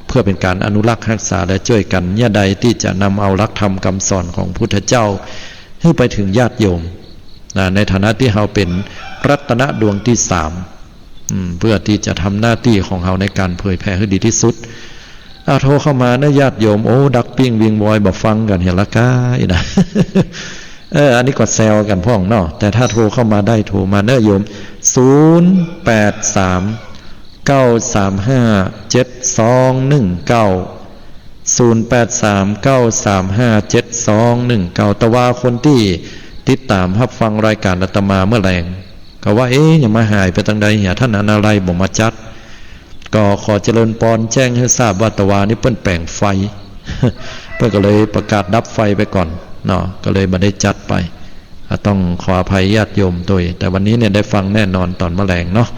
A: เพื่อเป็นการอนุรักษ์รักษาและช่วยกันญาใดที่จะนำเอาหลักธรรมคำสอนของพุทธเจ้าให้ไปถึงญาติโยมในฐานะที่เราเป็นรัตนดวงที่3เพื่อที่จะทำหน้าที่ของเราในการเผยแผ่ให้ดีที่สุดโทรเข้ามาญาติโยมดักปิ้งวิงวอยบอกฟังกันเห็นละก้ายนะอันนี้ก็แซวกันพ่องเนาะแต่ถ้าโทรเข้ามาได้โทรมาโยม083 935 7219 0839357219แต่ว่าคนที่ติดตามรับฟังรายการอาตมาเมื่อแรงก็ว่าอย่ามาหายไปทางใดเหี่ยท่านอนาลัยบ่มาจัดก็ขอเจริญพรแจ้งให้ทราบว่าตะวานี่เปิ้นแปลงไฟ เปิ้นก็เลยประกาศดับไฟไปก่อนเนาะก็เลยบ่ได้จัดไปต้องขออภัยญาติโยมตัวแต่วันนี้เนี่ยได้ฟังแน่นอนตอนแมลงเนาะ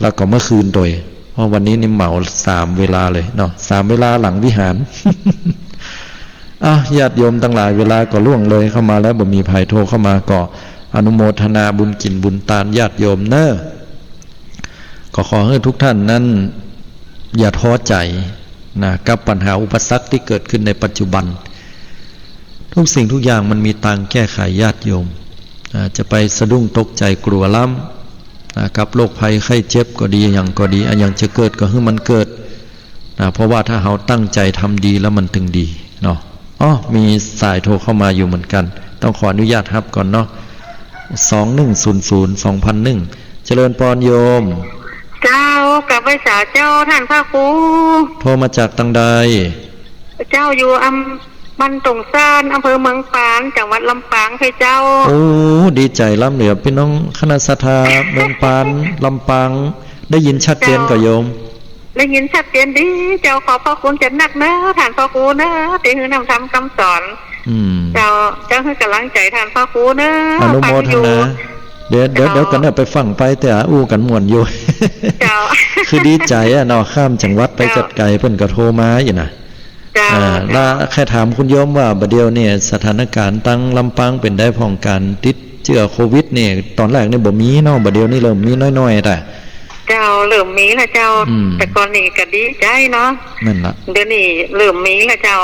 A: แล้วก็เมื่อคืนตัวเพราะวันนี้นี่เหมา3เวลาเลยเนาะ3เวลาหลังวิหาร ญาติโยมทั้งหลายเวลาก็ล่วงเลยเข้ามาแล้วบ่มีภัยโทรเข้ามาก็อนุโมทนาบุญกินบุญตานญาติโยมเนอะก็ขอให้ทุกท่านนั้นอย่าท้อใจนะกับปัญหาอุปสรรคที่เกิดขึ้นในปัจจุบันทุกสิ่งทุกอย่างมันมีทางแก้ไขญาติโยมจะไปสะดุ้งตกใจกลัวล้ำกับโรคภัยไข้เจ็บก็ดีอย่างก็ดีอย่างจะเกิดก็ให้มันเกิดเพราะว่าถ้าเราตั้งใจทำดีแล้วมันถึงดีเนาะมีสายโทรเข้ามาอยู่เหมือนกันต้องขออนุญาตครับก่อนเนาะ2100 2001เจริญพรโยม
C: เจ้ากับไปสาเจ้าท่านพระครู
A: โทรมาจากตังใด
C: เจ้าอยู่มันตรงซ่านอำเภอเมืองปานจังหวัดลำปางให้เจ้า
A: โอ้ดีใจล้ำเหลือพี่น้องคณะศรัทธาเมืองปานลำปางได้ยินชัดเจนกับโยม
C: ได้ยินชัดเจนดีเจ้าขอพระคุณจะนักเนอะท่านพระครูเนอะที่ให้นำทำคำสอนเจ้าให้กำลังใจท่านพระครูเนอะ
A: อนุโมทนาเดี๋ยวกันเนี่ยไปฟังไปแต่อู้กันม่วนอยู่
C: เจ้า
A: คือดีใจเนาะข้ามจังหวัดไปจัดไก่เพิ่นก็โทรมาอยู่นะแล้วแค่ถามคุณโยมว่าบัดเดียวเนี่ยสถานการณ์ตั้งลำปางเป็นได้พ้องการติดเชื้อโควิดเนี่ยตอนแรกนี่บ่มีเนาะบัดเดียวนี่เริ่มมีน้อยๆแต่
C: เจ้าเริ่มมีแล้วเจ้าแต่ก่อนนี่ก็ดีใจเนาะ
A: นั่นล่ะ
C: เดี๋ยวนี้เริ่มมีแล้วเจ้า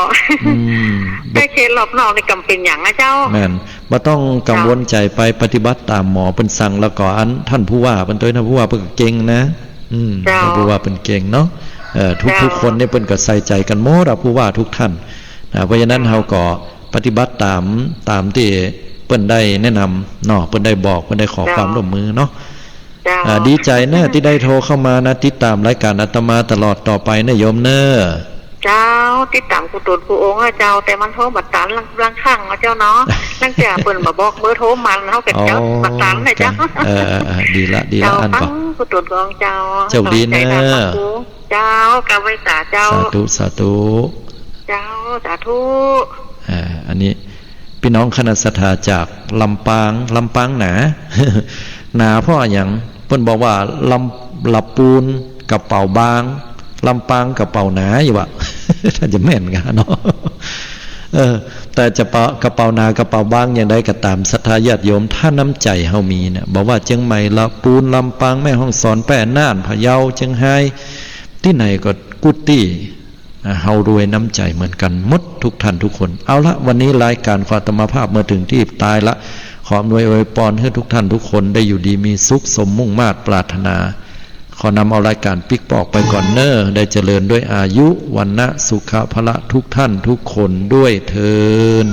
C: ได้เคสรอบนอกนี่กำเป็นหยังนะเจ้า
A: แม่นบ่ต้องกังวลใจไปปฏิบัติตามหมอเพิ่นสั่งแล้วก็ท่านผู้ว่าเพิ่นตัวท่านผู้ว่าเพิ่นเก่งนะท่านผู้ว่าเพิ่นเก่งเนาะทุกคนเนี่ยเพิ่นก็ใส่ใจกันหมดผู้ว่าทุกท่านเพราะฉะนั้นเฮาก็ปฏิบัติตามที่เพิ่นได้แนะนำเนาะเพิ่นได้บอกเพิ่นได้ขอความร่วมมือเนาะดีใจแน่ที่ได้โทรเข้ามานะติดตามรายการอาตมาตลอดต่อไปนะโยมเนอะ
C: เจ้าติดตามกูตูนกูองค์เจ้าแต่มันโทรบัดตันลังข้างเจ้าเนาะนั่งเจ้าเปิ้นมาบอกเบอร์โทรมันเฮาก็เจ้าบัดตันนะเจ้า
A: ดีละอันบ่
C: กูตูนกูองค์เจ้า
A: โชคดีนะ
C: เจ้ากราบไหว้สาเจ้า
A: สาธุ
C: เจ้าสาธุ
A: อันนี้พี่น้องคณะศรัทธาจากลำปางหนาเพราะอย่างเพิ่นบอกว่าลำปูนกระเป๋าบางลำปางกระเป๋าหนาอยู่วะ ถ้าจะแม่นกันเนาะแต่จะกระเป๋าหนากระเป๋าบางอย่างใดก็ตามศรัทธาญาติโยมถ้าน้ำใจเฮามีเนี่ยบอกว่าเชียงใหม่ลำปูนลำปางแม่ฮ่องสอนแปร่น่านพะเยาเชียงไฮ้ที่ไหนก็กุฏิเฮารวยน้ำใจเหมือนกันหมดทุกท่านทุกคนเอาละวันนี้รายการความธรรมภาพมาถึงที่ตายละขออำนวยอวยพรให้ทุกท่านทุกคนได้อยู่ดีมีสุขสมมุ่งมาตรปรารถนาขอนำเอารายการปิกปอกไปก่อนเนอได้เจริญด้วยอายุวันนะสุขภละทุกท่านทุกคนด้วยเทอญ